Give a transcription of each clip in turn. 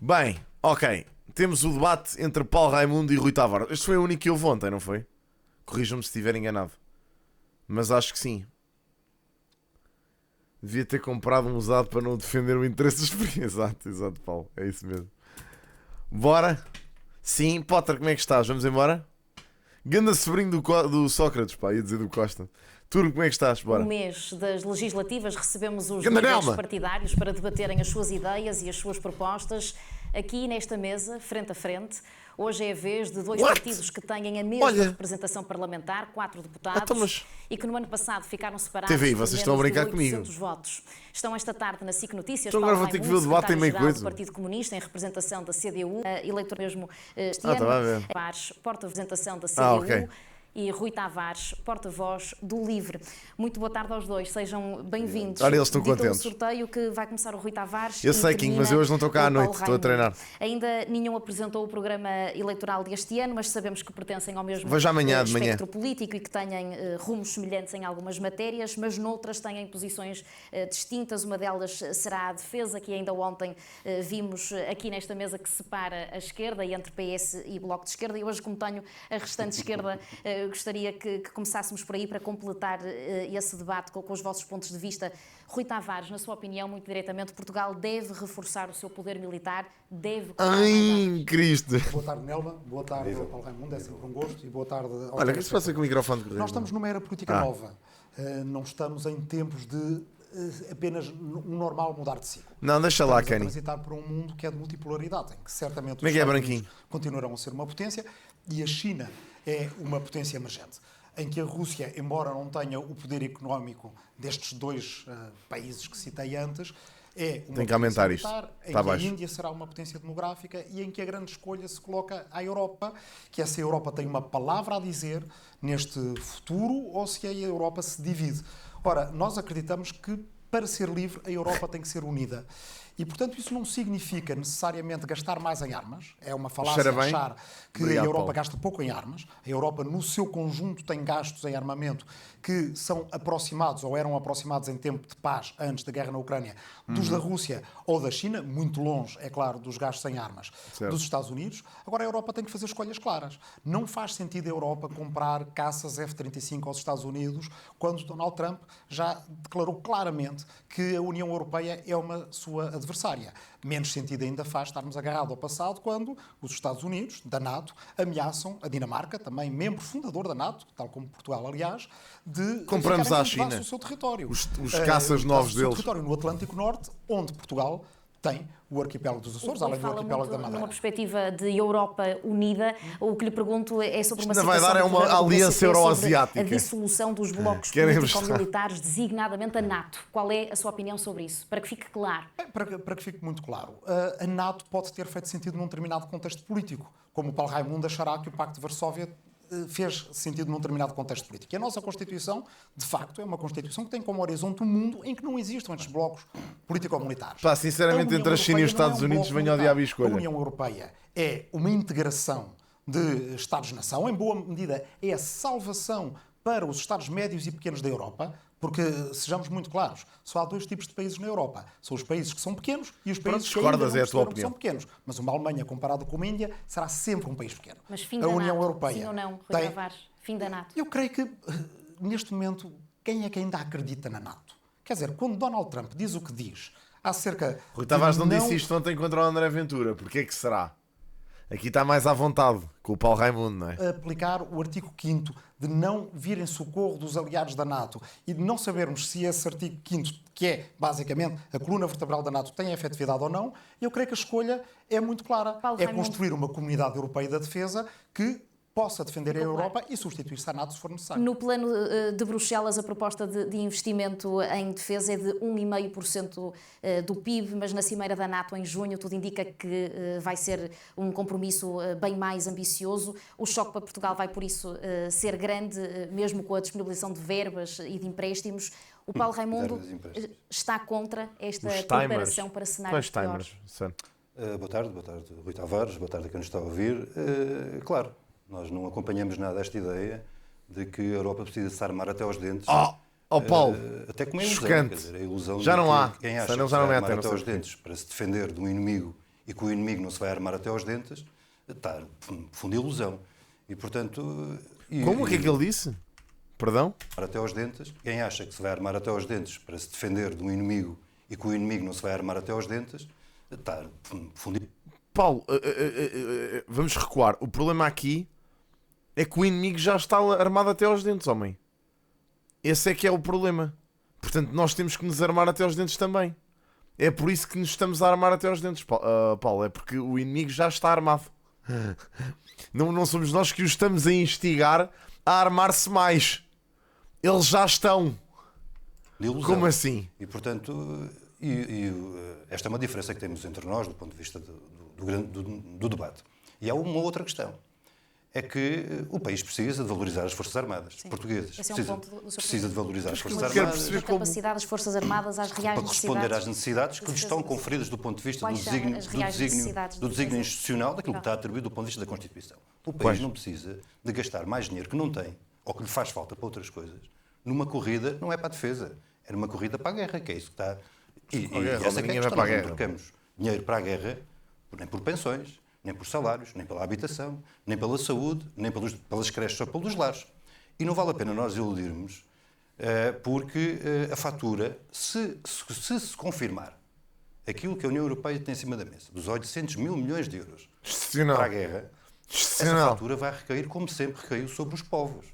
Bem, ok. Temos o debate entre Paulo Raimundo e Rui Tavares. Este foi o único que houve ontem, não foi? Corrijam-me se estiver enganado. Mas acho que sim. Devia ter comprado um usado para não defender o interesse dos portugueses. Exato, Paulo. É isso mesmo. Bora? Sim, Potter, como é que estás? Vamos embora? Ganda sobrinho do Sócrates, pá, ia dizer do Costa. Turco, como é que estás? Bora. No mês das legislativas recebemos os Ganda líderes Nelma. partidários para debaterem as suas ideias e as suas propostas aqui nesta mesa, frente a frente. Hoje é a vez de dois partidos que têm a mesma representação parlamentar, 4 deputados, e que no ano passado ficaram separados TV, por vocês estão a menos brincar de comigo. 800 votos. Estão esta tarde na SIC Notícias, Então agora vou ter que ver o debate em meio coisa. do Partido Comunista, em representação da CDU, eleitor mesmo este tá ano, a ver. porta-representação da CDU, ok. e Rui Tavares, porta-voz do LIVRE. Muito boa tarde aos dois, sejam bem-vindos. Ora, eles estão Dito contentes. o sorteio que vai começar o Rui Tavares. Eu sei, King, mas eu hoje não estou cá à noite, estou a treinar. Ainda nenhum apresentou o programa eleitoral deste ano, mas sabemos que pertencem ao mesmo Vejo amanhã de manhã. espectro político e que têm rumos semelhantes em algumas matérias, mas noutras têm posições distintas. Uma delas será a defesa, que ainda ontem vimos aqui nesta mesa que separa a esquerda e entre PS e Bloco de Esquerda. E hoje, como tenho a restante esquerda, gostaria que começássemos por aí para completar esse debate com os vossos pontos de vista. Rui Tavares, na sua opinião, muito diretamente, Portugal deve reforçar o seu poder militar, deve... Ai, Cristo! Boa tarde, Nelma. Boa tarde, Paulo Raimundo. É sempre um gosto. E boa tarde ao... Olha, o que se passa com o microfone? Nós estamos numa era política nova. Não estamos em tempos de apenas um normal mudar de ciclo. Não, deixa lá, Estamos a Kenny. transitar por um mundo que é de multipolaridade, em que certamente Como é os que é, Estados branquinho? Unidos continuarão a ser uma potência e a China é uma potência emergente, em que a Rússia, embora não tenha o poder económico destes dois países que citei antes, é uma Tem que aumentar potência isto. militar, em Está que a baixo. Índia será uma potência demográfica e em que a grande escolha se coloca à Europa, que essa Europa tem uma palavra a dizer neste futuro ou se a Europa se divide. Ora, nós acreditamos que para ser livre a Europa tem que ser unida. E, portanto, isso não significa necessariamente gastar mais em armas. É uma falácia achar que Obrigado, a Europa Paulo. gasta pouco em armas. A Europa, no seu conjunto, tem gastos em armamento que são aproximados ou eram aproximados em tempo de paz, antes da guerra na Ucrânia, dos da Rússia ou da China, muito longe, é claro, dos gastos em armas dos Estados Unidos. Agora, a Europa tem que fazer escolhas claras. Não faz sentido a Europa comprar caças F-35 aos Estados Unidos quando Donald Trump já declarou claramente que a União Europeia é uma sua adversária. Menos sentido ainda faz estarmos agarrados ao passado quando os Estados Unidos, da NATO, ameaçam a Dinamarca, também membro fundador da NATO, tal como Portugal, aliás, de Compramos à ficarem China o seu território. os caças novos o seu deles. território no Atlântico Norte, onde Portugal tem o arquipélago dos Açores, além do fala arquipélago muito da Madeira. numa perspectiva de Europa unida. O que lhe pergunto é sobre uma Isto ainda vai situação dar é do uma governo do aliança PCP sobre euroasiática. a dissolução dos blocos Querem político-militares, designadamente a NATO. Qual é a sua opinião sobre isso? Para que fique claro. Para que fique muito claro, a NATO pode ter feito sentido num determinado contexto político, como o Paulo Raimundo achará que o Pacto de Varsóvia fez sentido num determinado contexto político. E a nossa Constituição, de facto, é uma Constituição que tem como horizonte um mundo em que não existam estes blocos político-militares. Pá, sinceramente, entre a China e os Estados Unidos, venho ao diabo e escolha. A União Europeia é uma integração de Estados-nação, em boa medida é a salvação para os Estados médios e pequenos da Europa, porque, sejamos muito claros, só há dois tipos de países na Europa. São os países que são pequenos e os países que ainda não discordas, é a tua perceberam que opinião. são pequenos. Mas uma Alemanha comparada com uma Índia será sempre um país pequeno. Mas fim a da União NATO, Europeia sim ou não, Rui tem... Tavares? Fim da NATO. Eu creio que, neste momento, quem é que ainda acredita na NATO? Quer dizer, quando Donald Trump diz o que diz acerca... Rui Tavares não de disse isto ontem contra o André Ventura. Porquê que será? Aqui está mais à vontade com o Paulo Raimundo, não é? Aplicar o artigo 5º de não vir em socorro dos aliados da NATO e de não sabermos se esse artigo 5º, que é basicamente a coluna vertebral da NATO, tem efetividade ou não, eu creio que a escolha é muito clara. Paulo É Raimundo. construir uma comunidade europeia da defesa que possa defender a Ficou Europa e substituir-se à NATO se for necessário. No plano de Bruxelas, a proposta de investimento em defesa é de 1,5% do PIB, mas na Cimeira da NATO em junho tudo indica que vai ser um compromisso bem mais ambicioso. O choque para Portugal vai, por isso, ser grande, mesmo com a disponibilização de verbas e de empréstimos. O Paulo Raimundo está contra esta preparação para cenários Quais piores. timers, Sam? Boa tarde, Rui Tavares, boa tarde a quem nos está a ouvir. Claro, nós não acompanhamos nada esta ideia de que a Europa precisa se armar até aos dentes. Paulo, até como a ilusão, chocante. quer dizer, a ilusão Já de não que há. quem acha Senão que já se não vai metem, armar não até sei aos porquê. dentes para se defender de um inimigo e que o inimigo não se vai armar até aos dentes, está profunda ilusão. E, portanto... Como? O que é que ele disse? Perdão? Até aos dentes. Quem acha que se vai armar até aos dentes para se defender de um inimigo e que o inimigo não se vai armar até aos dentes, está fundido. Paulo, vamos recuar. O problema aqui é que o inimigo já está armado até aos dentes, homem. Esse é que é o problema. Portanto, nós temos que nos armar até aos dentes também. É por isso que nos estamos a armar até aos dentes, Paulo. É porque o inimigo já está armado. Não somos nós que o estamos a instigar a armar-se mais. Eles já estão. De ilusão. Como assim? E, portanto, esta é uma diferença que temos entre nós do ponto de vista do debate. E há uma outra questão. É que o país precisa de valorizar as Forças Armadas portuguesas. Esse é um ponto do seu Precisa de valorizar as Forças Quero Armadas perceber a capacidade das Forças Armadas às reais para responder às necessidades necessidades que lhes estão conferidas do ponto de vista Quais do são desígnio, as reais necessidades do de desígnio defesa? institucional, daquilo que está atribuído do ponto de vista da Constituição. O país Quais? não precisa de gastar mais dinheiro que não tem, ou que lhe faz falta para outras coisas, numa corrida, não é para a defesa, é numa corrida para a guerra, que é isso que está... E guerra, essa é que é ninguém a vai questão. para a Nós não guerra. trocamos dinheiro para a guerra, nem por pensões, nem por salários, nem pela habitação, nem pela saúde, nem pelas creches ou pelos lares. E não vale a pena nós iludirmos, porque a fatura, se confirmar aquilo que a União Europeia tem em cima da mesa, dos 800 mil milhões de euros Excepcional. para a guerra, essa Excepcional. fatura vai recair, como sempre recaiu, sobre os povos.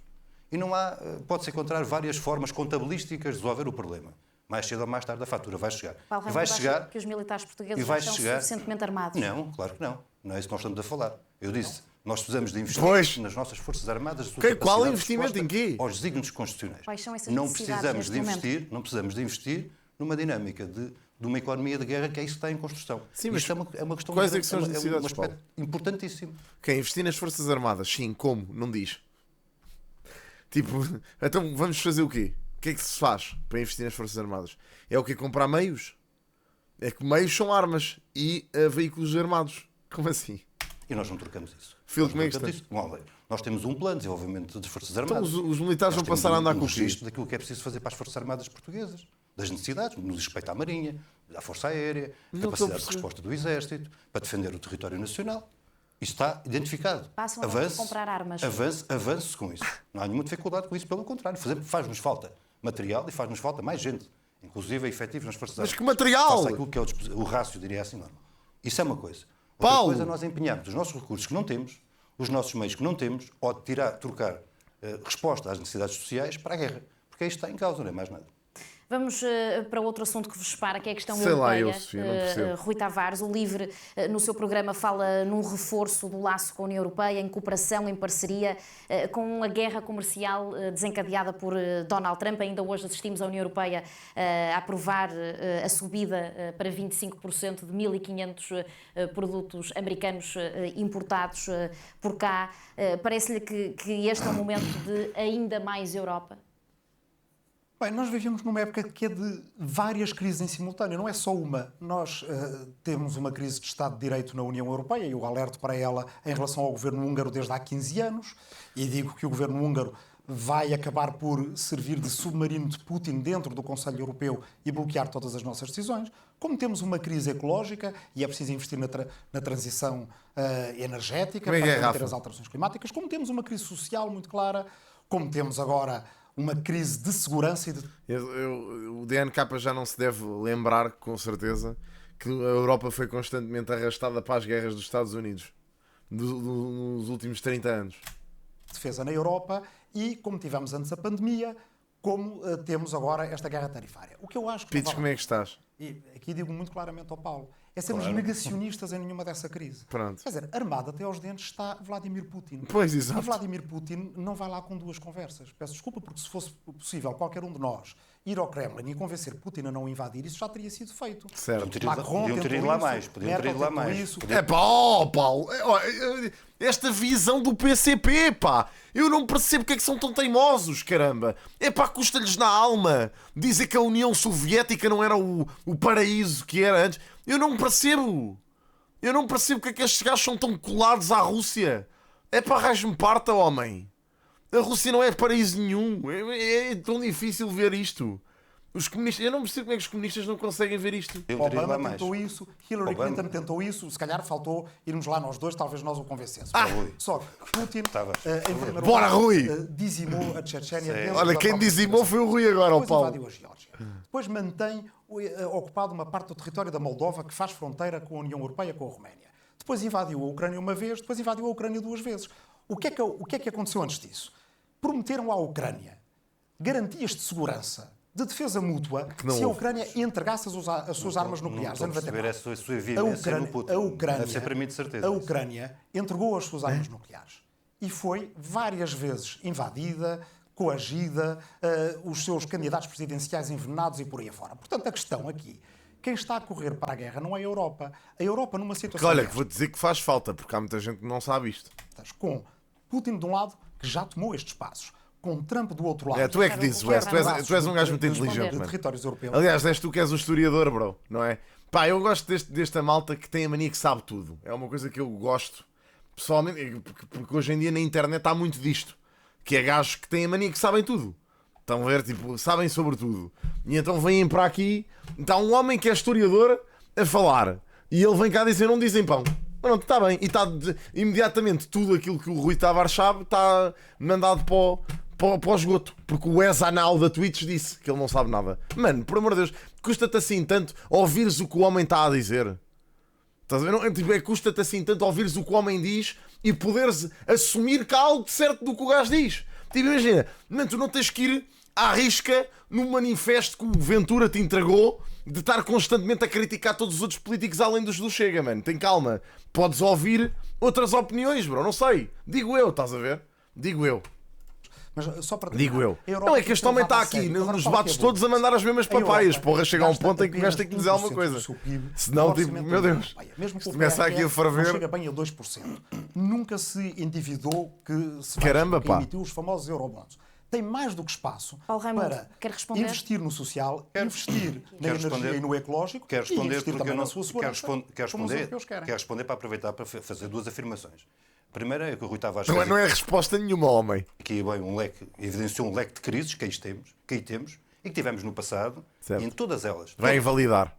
E não há, pode-se encontrar várias formas contabilísticas de resolver o problema. Mais cedo ou mais tarde a fatura vai chegar. Paulo E vai Ramos, chegar... acha que os militares E portugueses já vai estão chegar... suficientemente armados? Não, claro que não. Não é isso que nós estamos a falar. Eu disse, nós precisamos de investir Pois. nas nossas Forças Armadas. Qual investimento em quê? Aos desígnios constitucionais. Quais são essas Não necessidades precisamos de neste momento? investir, não precisamos de investir numa dinâmica de uma economia de guerra que é isso que está em construção. Sim, mas Isto é uma questão... quais é que são as um necessidades, aspecto importantíssimo. Quem investir nas Forças Armadas? Sim, como? Não diz. Tipo, então vamos fazer o quê? O que é que se faz para investir nas Forças Armadas? É o quê? Comprar meios? É que meios são armas e veículos armados. Como assim? E nós não trocamos isso. Phil, Nós como é não que trocamos está? isso. Bom, nós temos um plano de desenvolvimento das Forças Então Armadas. os militares Nós vão passar a temos andar um com o quê? registro daquilo que é preciso fazer para as Forças Armadas portuguesas, das necessidades, no respeito à Marinha, à Força Aérea, Não estou a capacidade de perceber. resposta do Exército, para defender o território nacional. Isso está identificado. Passam a não comprar armas. Avance com isso. Não há nenhuma dificuldade com isso, pelo contrário. Faz-nos falta material e faz-nos falta mais gente, inclusive efetivos nas Forças Mas Armadas. que material? Faça aquilo que é o rácio, diria assim, normal. Isso é uma coisa. Outra Paulo! coisa é nós empenharmos os nossos recursos que não temos, os nossos meios que não temos, ou de trocar resposta às necessidades sociais para a guerra. Porque isto está em causa, não é mais nada. Vamos para outro assunto que vos separa, que é a questão Sei lá, europeia. eu, Sofia, não percebo. Rui Tavares, o LIVRE, no seu programa, fala num reforço do laço com a União Europeia, em cooperação, em parceria, com a guerra comercial desencadeada por Donald Trump. Ainda hoje assistimos a União Europeia a aprovar a subida para 25% de 1.500 produtos americanos importados por cá. Parece-lhe que este é um momento de ainda mais Europa? Bem, nós vivemos numa época que é de várias crises em simultâneo, não é só uma. Nós temos uma crise de Estado de Direito na União Europeia e eu alerto para ela em relação ao governo húngaro desde há 15 anos e digo que o governo húngaro vai acabar por servir de submarino de Putin dentro do Conselho Europeu e bloquear todas as nossas decisões. Como temos uma crise ecológica e é preciso investir na transição energética Como é que é, para combater Rafa? as alterações climáticas, como temos uma crise social muito clara, como temos agora uma crise de segurança e de... O DNK já não se deve lembrar, com certeza, que a Europa foi constantemente arrastada para as guerras dos Estados Unidos nos últimos 30 anos. defesa na Europa e, como tivemos antes a pandemia, como temos agora esta guerra tarifária. O que eu acho que... Pites, como é que estás? E aqui digo muito claramente ao Paulo, é sermos negacionistas em nenhuma dessa crise. Pronto. Quer dizer, armado até aos dentes está Vladimir Putin. Pois, E exato. Vladimir Putin não vai lá com duas conversas. Peço desculpa, porque se fosse possível qualquer um de nós ir ao Kremlin e convencer Putin a não invadir, isso já teria sido feito. Certo. Podiam ter ido lá mais. Podiam ter ido lá mais. Isso. É pá, oh, Paulo, esta visão do PCP, pá, eu não percebo porque é que são tão teimosos, caramba. É pá, custa-lhes na alma dizer que a União Soviética não era o paraíso que era antes. Eu não percebo porque é que estes gajos são tão colados à Rússia. É pá, raios-me parta, homem. A Rússia não é paraíso nenhum. É tão difícil ver isto. Os comunistas, eu não percebo como é que os comunistas não conseguem ver isto. Eu teria lá Obama mais. tentou isso, Hillary Obama. Clinton tentou isso, se calhar faltou irmos lá nós dois, talvez nós o convencêssemos. Rui. Só que Putin, Estava. em primeiro Bora, lugar, Rui! dizimou a Chechênia. dentro Olha, da quem própria dizimou Federação. foi o Rui agora, o Depois Paulo. invadiu a Geórgia. Depois mantém ocupado uma parte do território da Moldova que faz fronteira com a União Europeia, com a Roménia. Depois invadiu a Ucrânia uma vez, depois invadiu a Ucrânia 2 vezes. O que é que aconteceu antes disso? Prometeram à Ucrânia garantias de segurança, de defesa mútua, não se a houve. Ucrânia entregasse as suas armas nucleares Não em estou a perceber 99. essa sua evidência no Putin. Deve ser para mim de certeza. A Ucrânia entregou as suas armas nucleares e foi várias vezes invadida, coagida, os seus candidatos presidenciais envenenados e por aí afora. Portanto, a questão aqui, quem está a correr para a guerra não é a Europa. A Europa, numa situação Que, olha, que destas, vou dizer que faz falta, porque há muita gente que não sabe isto. com Putin de um lado, que já tomou estes passos, com Trump do outro lado. É, tu é que dizes, Wes, tu és um gajo muito de inteligente, mano. territórios europeus. Aliás, és tu que és um historiador, bro, não é? Pá, eu gosto desta malta que tem a mania que sabe tudo. É uma coisa que eu gosto, pessoalmente, porque hoje em dia na internet há muito disto. Que é gajos que têm a mania que sabem tudo. Estão a ver, tipo, sabem sobre tudo. E então vêm para aqui, está um homem que é historiador a falar. E ele vem cá dizer, não dizem pão. Pronto, está bem. E está imediatamente tudo aquilo que o Rui Tavares sabe está mandado para o esgoto. Porque o Wes Anal da Twitch disse que ele não sabe nada. Mano, por amor de Deus, custa-te assim tanto ouvires o que o homem está a dizer. Estás a ver? Não, tipo, custa-te assim tanto ouvires o que o homem diz e poderes assumir que há algo de certo do que o gajo diz. Tipo, imagina, mano, tu não tens que ir à risca no manifesto que o Ventura te entregou de estar constantemente a criticar todos os outros políticos além dos do Chega, mano. Tem calma. Podes ouvir outras opiniões, bro. Não sei. Digo eu, estás a ver? Digo eu. Mas só para Digo eu. a Europa Não, é que este tem homem está levado a aqui sério. Agora, nos qual é que debates é a todos a mandar as mesmas A Europa papaias. Porra, chega a um gasta ponto em que o gajo tem que dizer alguma 1% coisa. do seu PIB Senão, no tipo, orçamento meu da União Deus. Europeia. Mesmo que Isto o começa aqui a PRR ferver. não chega bem a 2%. Nunca se endividou que se Caramba, que pá. emitiu os famosos eurobonds. Tem mais do que espaço Paulo Raimundo, para quer responder? investir no social, investir na Quero energia responder. e no ecológico Quero e responder investir porque também eu não na sua quero segurança, como os responder, europeus querem. quero responder para aproveitar para fazer duas afirmações. A primeira é que o Rui Tavares Não é resposta nenhuma, homem. aqui bem evidenciou um leque de crises que aí temos e que tivemos no passado, Certo. e em todas elas, Vai invalidar.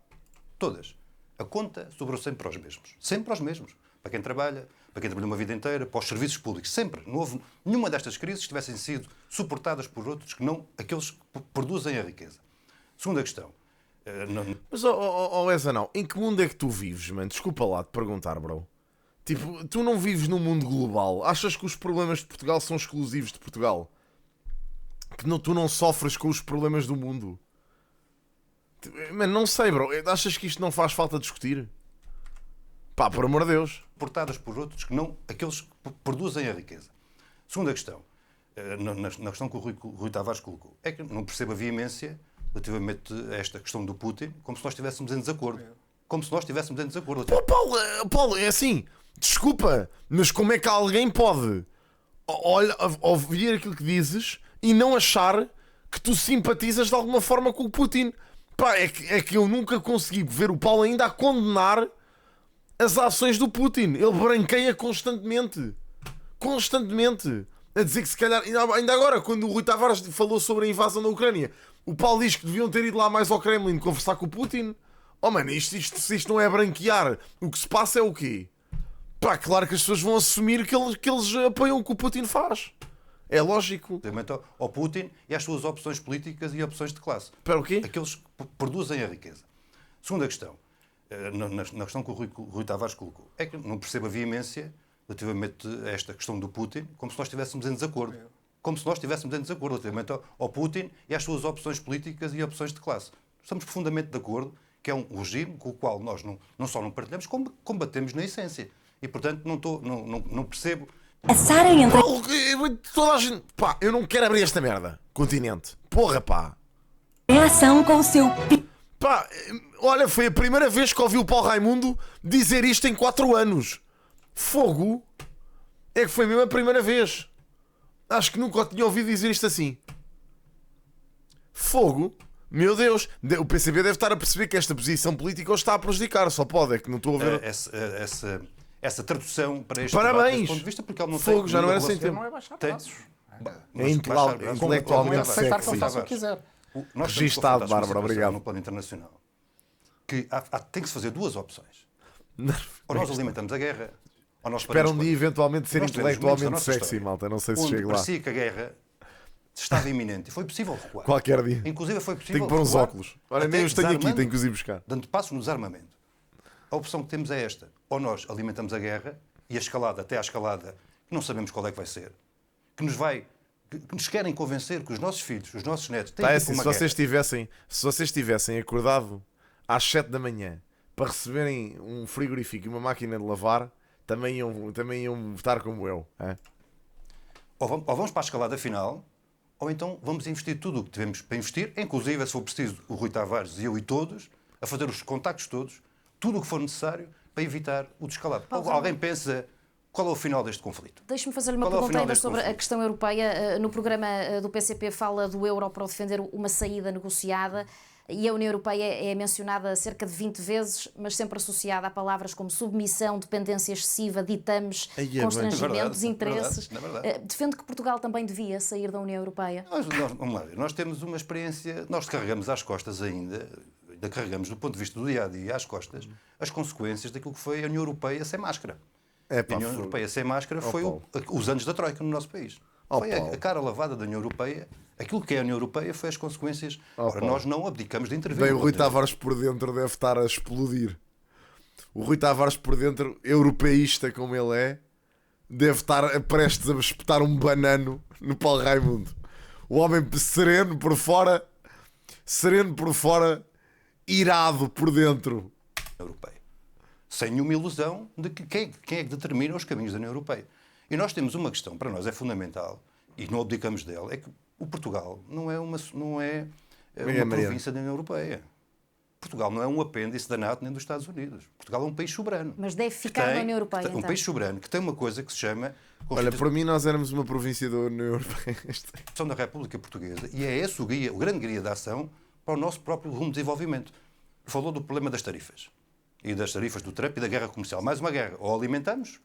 todas, a conta sobrou sempre aos mesmos. Sempre aos mesmos. Para quem trabalha, para quem trabalhou uma vida inteira, para os serviços públicos. Sempre. Não houve nenhuma destas crises que tivessem sido suportadas por outros que não aqueles que produzem a riqueza. Segunda questão. Mas, ó Wes Anal, em que mundo é que tu vives, mano? Desculpa lá de perguntar, bro. Tipo, tu não vives num mundo global. Achas que os problemas de Portugal são exclusivos de Portugal? Que tu não sofres com os problemas do mundo? Mano, não sei, bro. Achas que isto não faz falta discutir? Pá, por amor de Deus. Suportadas por outros que não aqueles que produzem a riqueza. Segunda questão. Na questão que o Rui Tavares colocou. É que não percebo a veemência relativamente a esta questão do Putin como se nós estivéssemos em desacordo. Como se nós estivéssemos em desacordo. Pô, Paulo, é assim. Desculpa, mas como é que alguém pode ouvir aquilo que dizes e não achar que tu simpatizas de alguma forma com o Putin? Pá, é que eu nunca consegui ver o Paulo ainda a condenar as ações do Putin. Ele branqueia constantemente. Constantemente. A dizer que se calhar... Ainda agora, quando o Rui Tavares falou sobre a invasão da Ucrânia, o Paulo diz que deviam ter ido lá mais ao Kremlin conversar com o Putin. Oh, mano, se isto não é branquear, o que se passa é o quê? Pá, claro que as pessoas vão assumir que eles apoiam o que o Putin faz. É lógico. Relativamente ao Putin e às suas opções políticas e opções de classe. Para o quê? Aqueles que produzem a riqueza. Segunda questão. Na questão que o Rui Tavares colocou. É que não percebo a veemência relativamente a esta questão do Putin como se nós estivéssemos em desacordo. Como se nós estivéssemos em desacordo relativamente ao Putin e às suas opções políticas e opções de classe. Estamos profundamente de acordo que é um regime com o qual nós não só não partilhamos, como combatemos na essência. E, portanto, não percebo... A Sara entra. Toda a gente... Pá, eu não quero abrir esta merda. Continente. Porra, pá. Em ação com o seu Pá, olha, foi a primeira vez que ouvi o Paulo Raimundo dizer isto em 4 anos. Fogo. É que foi mesmo a primeira vez. Acho que nunca o tinha ouvido dizer isto assim. Fogo. Meu Deus. O PCB deve estar a perceber que esta posição política o está a prejudicar. Só pode, é que não estou a ver... Essa tradução para este Parabéns. debate, desse ponto de vista, porque ele não Fogo, tem já não era nenhuma sem relação- tempo. Não é baixar Tem- braços. É intelectualmente Com sexy. aceitar que ele faça o que quiser. Nós estamos Registado, confrontados com uma Bárbara, situação obrigado. no plano internacional que tem que se fazer duas opções. Ou nós alimentamos a guerra, ou nós Espera um paramos dia com- eventualmente ser Nós tivemos momentos da intelectualmente nossa sexy, história malta. Não sei se onde chego lá. parecia que a guerra estava iminente e foi possível recuar. Qualquer dia. Inclusive foi possível Tenho que pôr uns recuar óculos. Olha, até nem os tenho aqui, desarmando, tenho que os ir buscar. dando passos no desarmamento. A opção que temos é esta. Ou nós alimentamos a guerra e a escalada, até à escalada, que não sabemos qual é que vai ser, que nos querem convencer que os nossos filhos, os nossos netos, têm Tá, que é ir assim, para uma se vocês tivessem acordado às 7 da manhã para receberem um frigorífico e uma máquina de lavar, também iam votar como eu. Hã? Ou vamos para a escalada final, ou então vamos investir tudo o que tivemos para investir, inclusive, se for preciso, o Rui Tavares e eu e todos, a fazer os contactos todos, tudo o que for necessário para evitar o descalabro. Alguém pensa qual é o final deste conflito? Deixe-me fazer-lhe uma Qual é o pergunta final ainda deste sobre a conflito? questão europeia. No programa do PCP fala do euro para defender uma saída negociada e a União Europeia é mencionada cerca de 20 vezes, mas sempre associada a palavras como submissão, dependência excessiva, ditames, Aí é bem. constrangimentos, É verdade, interesses. é verdade. Defende que Portugal também devia sair da União Europeia? Vamos lá ver, nós temos uma experiência, nós carregamos às costas ainda carregamos do ponto de vista do dia-a-dia às costas as consequências daquilo que foi a União Europeia sem máscara. Epá, A União Europeia sem máscara foi os anos da Troika no nosso país. Foi Paulo. a cara lavada da União Europeia. Aquilo que é a União Europeia foi as consequências. Ora, Paulo. nós não abdicamos de intervir. Bem, o Rui Tavares por dentro deve estar a explodir. O Rui Tavares por dentro, europeísta como ele é, deve estar prestes a espetar um banano no Paulo Raimundo. O homem sereno por fora, irado por dentro. Europeia. Sem nenhuma ilusão de que quem é que determina os caminhos da União Europeia. E nós temos uma questão, para nós é fundamental, e não abdicamos dela, é que o Portugal não é uma província da União Europeia. Portugal não é um apêndice da NATO nem dos Estados Unidos. Portugal é um país soberano. Mas deve ficar na União Europeia, Um então? país soberano que tem uma coisa que se chama Olha, para mim nós éramos uma província da União Europeia. Constituição da República Portuguesa, e é esse o grande guia da ação para o nosso próprio rumo de desenvolvimento. Falou do problema das tarifas. E das tarifas do Trump e da guerra comercial. Mais uma guerra. Ou alimentamos...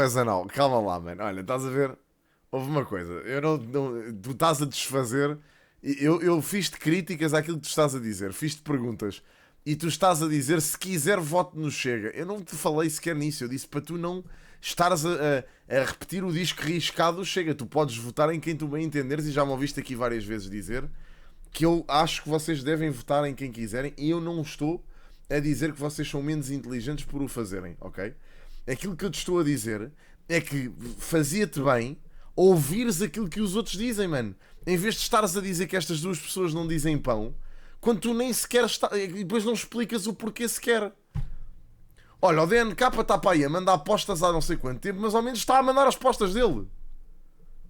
Ezanal, calma lá, mano. Olha, estás a ver? Houve uma coisa. Tu estás a desfazer. Eu fiz-te críticas àquilo que tu estás a dizer. Fiz-te perguntas. E tu estás a dizer, se quiser, vote no Chega. Eu não te falei sequer nisso. Eu disse para tu não estares a repetir o disco riscado do Chega. Tu podes votar em quem tu bem entenderes. E já me ouviste aqui várias vezes dizer que eu acho que vocês devem votar em quem quiserem. E eu não estou a dizer que vocês são menos inteligentes por o fazerem, ok? Aquilo que eu te estou a dizer é que fazia-te bem ouvires aquilo que os outros dizem, mano. Em vez de estares a dizer que estas duas pessoas não dizem pão, quando tu nem sequer está... e depois não explicas o porquê sequer. Olha, o DNK está para aí a mandar apostas há não sei quanto tempo, mas ao menos está a mandar as apostas dele.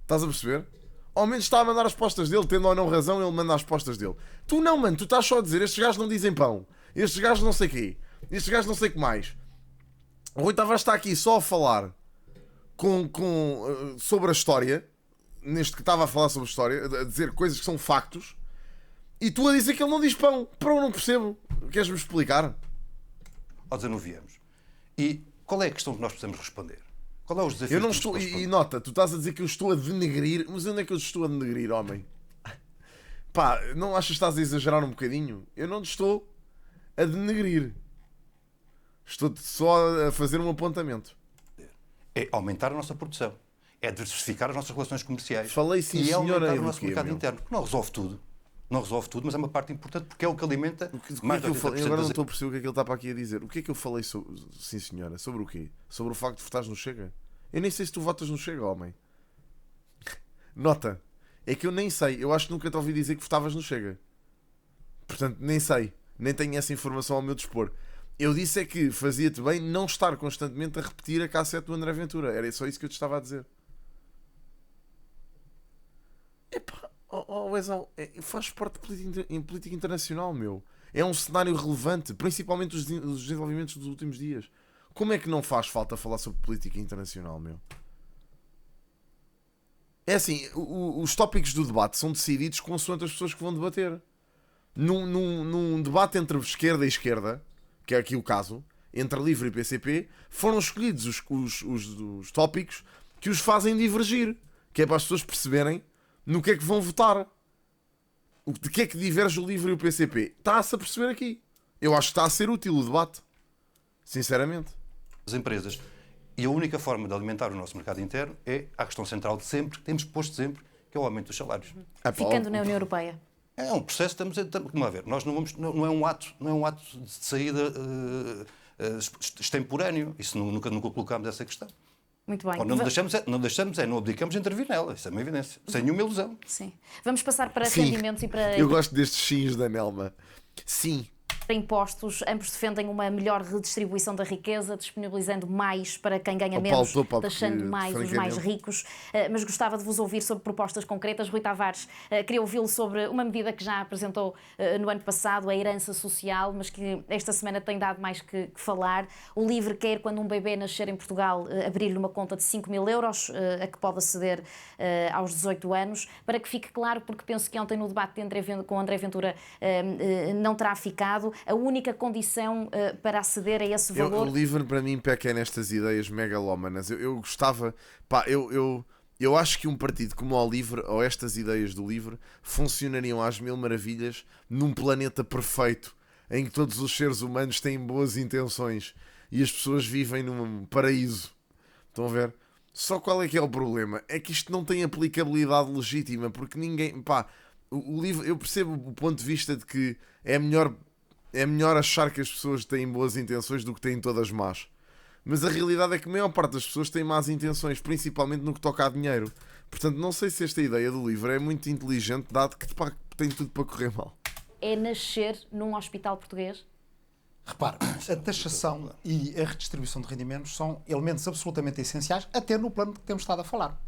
Estás a perceber? Ao menos está a mandar as apostas dele, tendo ou não razão, ele manda as apostas dele. Tu não, mano, tu estás só a dizer, estes gajos não dizem pão. Estes gajos não sei quê. Estes gajos não sei o que mais. O Rui Tavares está aqui só a falar sobre a história. Neste que estava a falar sobre a história. A dizer coisas que são factos. E tu a dizer que ele não diz pão. Pão, não percebo. Queres-me explicar? Ou desanuviamos. E qual é a questão que nós precisamos responder? Qual é os desafios Eu não que estou... temos que E responder? nota, tu estás a dizer que eu estou a denegrir. Mas onde é que eu estou a denegrir, homem? Pá, não achas que estás a exagerar um bocadinho? Eu não te estou a denegrir. Estou só a fazer um apontamento. É aumentar a nossa produção. É diversificar as nossas relações comerciais. Falei sim, e é senhora, aumentar e o do nosso quê, mercado meu? interno. Que não resolve tudo. Não resolve tudo, mas é uma parte importante porque é o que alimenta mais Eu de 80% agora não das... estou a perceber o que é que ele está para aqui a dizer. O que é que eu falei sobre... Sim, senhora. Sobre o quê? Sobre o facto de votares no Chega? Eu nem sei se tu votas no Chega, homem. Nota. É que eu nem sei. Eu acho que nunca te ouvi dizer que votavas no Chega. Portanto, nem sei. Nem tenho essa informação ao meu dispor. Eu disse é que fazia-te bem não estar constantemente a repetir a cassete do André Ventura. Era só isso que eu te estava a dizer. Epá, Wesal, faz parte em política internacional, meu. É um cenário relevante, principalmente os desenvolvimentos dos últimos dias. Como é que não faz falta falar sobre política internacional, meu? É assim, os tópicos do debate são decididos consoante as pessoas que vão debater. Num debate entre esquerda e esquerda, que é aqui o caso, entre LIVRE e PCP, foram escolhidos os tópicos que os fazem divergir, que é para as pessoas perceberem no que é que vão votar. De que é que diverge o LIVRE e o PCP? Está-se a perceber aqui. Eu acho que está a ser útil o debate. Sinceramente. As empresas. E a única forma de alimentar o nosso mercado interno é a questão central de sempre, que temos posto sempre, que é o aumento dos salários. Ficando na União Europeia. É um processo, vamos a ver, nós não é um ato de saída extemporâneo. Isso nunca colocámos essa questão. Muito bem. Ou não abdicamos de intervir nela, isso é uma evidência, sem nenhuma ilusão. Sim. Vamos passar para Sim. rendimentos e para Eu gosto destes sims da Nelma. Sim. impostos. Ambos defendem uma melhor redistribuição da riqueza, disponibilizando mais para quem ganha Oh, menos, Paulo, deixando mais os mais ricos. Mas gostava de vos ouvir sobre propostas concretas. Rui Tavares, queria ouvi-lo sobre uma medida que já apresentou no ano passado, a herança social, mas que esta semana tem dado mais que falar. O LIVRE quer, quando um bebê nascer em Portugal, abrir-lhe uma conta de 5.000 euros, a que pode aceder aos 18 anos. Para que fique claro, porque penso que ontem no debate com André Ventura não terá ficado, a única condição para aceder a esse valor... O LIVRE, para mim, peca nestas ideias megalómanas. Eu gostava... Eu acho que um partido como o LIVRE, ou estas ideias do LIVRE, funcionariam às mil maravilhas num planeta perfeito, em que todos os seres humanos têm boas intenções e as pessoas vivem num paraíso. Estão a ver? Só qual é que é o problema? É que isto não tem aplicabilidade legítima, porque ninguém... O LIVRE, eu percebo o ponto de vista de que é melhor achar que as pessoas têm boas intenções do que têm todas más. Mas a realidade é que a maior parte das pessoas tem más intenções, principalmente no que toca a dinheiro. Portanto, não sei se esta ideia do LIVRE é muito inteligente, dado que tem tudo para correr mal. É nascer num hospital português? Repare, a taxação e a redistribuição de rendimentos são elementos absolutamente essenciais, até no plano que temos estado a falar.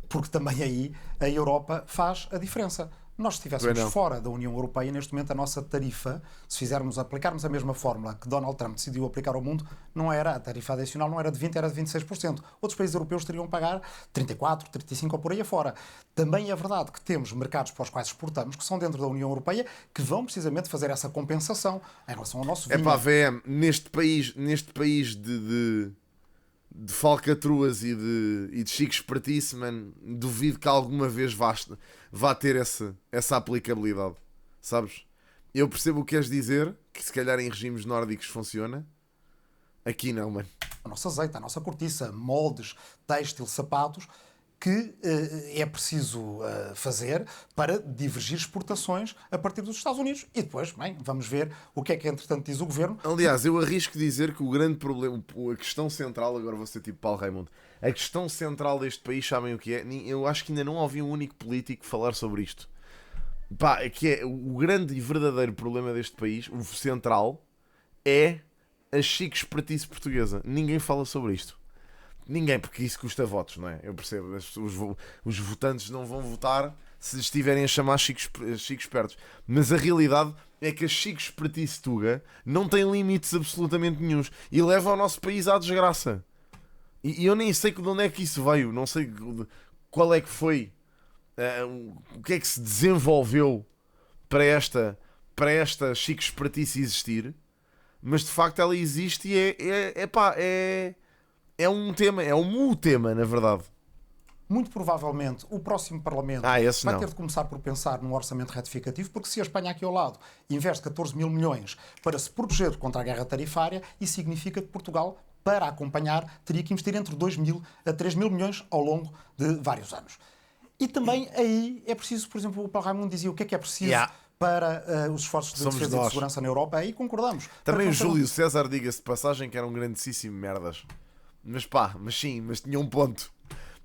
Porque também aí a Europa faz a diferença. Nós, se estivéssemos fora da União Europeia, neste momento a nossa tarifa, se aplicarmos a mesma fórmula que Donald Trump decidiu aplicar ao mundo, a tarifa adicional não era de 20%, era de 26%. Outros países europeus teriam a pagar 34%, 35% ou por aí afora. Também é verdade que temos mercados para os quais exportamos, que são dentro da União Europeia, que vão precisamente fazer essa compensação em relação ao nosso vinho. VM, neste país de falcatruas e de chique espertice, mano, duvido que alguma vez vá ter essa aplicabilidade, sabes? Eu percebo o que queres dizer, que se calhar em regimes nórdicos funciona, aqui não, mano. O nosso azeite, a nossa cortiça, moldes, têxtil, sapatos, que é preciso fazer para divergir exportações a partir dos Estados Unidos. E depois, vamos ver o que é que, entretanto, diz o Governo. Aliás, eu arrisco dizer que o grande problema, a questão central, agora vou ser tipo Paulo Raimundo, a questão central deste país, sabem o que é? Eu acho que ainda não ouvi um único político falar sobre isto. Que é o grande e verdadeiro problema deste país, o central, é a chique espertice portuguesa. Ninguém fala sobre isto. Ninguém, porque isso custa votos, não é? Eu percebo, os votantes não vão votar se estiverem a chamar chique espertos. Mas a realidade é que a chique espertice tuga não tem limites absolutamente nenhuns e leva o nosso país à desgraça. E eu nem sei de onde é que isso veio, não sei qual é que foi, o que é que se desenvolveu para esta chique espertice existir, mas de facto ela existe e é um tema, é um tema, na verdade. Muito provavelmente o próximo Parlamento vai ter de começar por pensar num orçamento retificativo, porque se a Espanha aqui ao lado investe 14 mil milhões para se proteger contra a guerra tarifária, isso significa que Portugal, para acompanhar, teria que investir entre 2 mil a 3 mil milhões ao longo de vários anos. E também aí é preciso, por exemplo, o Paulo Raimundo dizia o que é preciso para os esforços de defesa e de segurança na Europa, aí concordamos. Também o Júlio César, diga-se de passagem, que era um grandíssimo merdas. Mas tinha um ponto.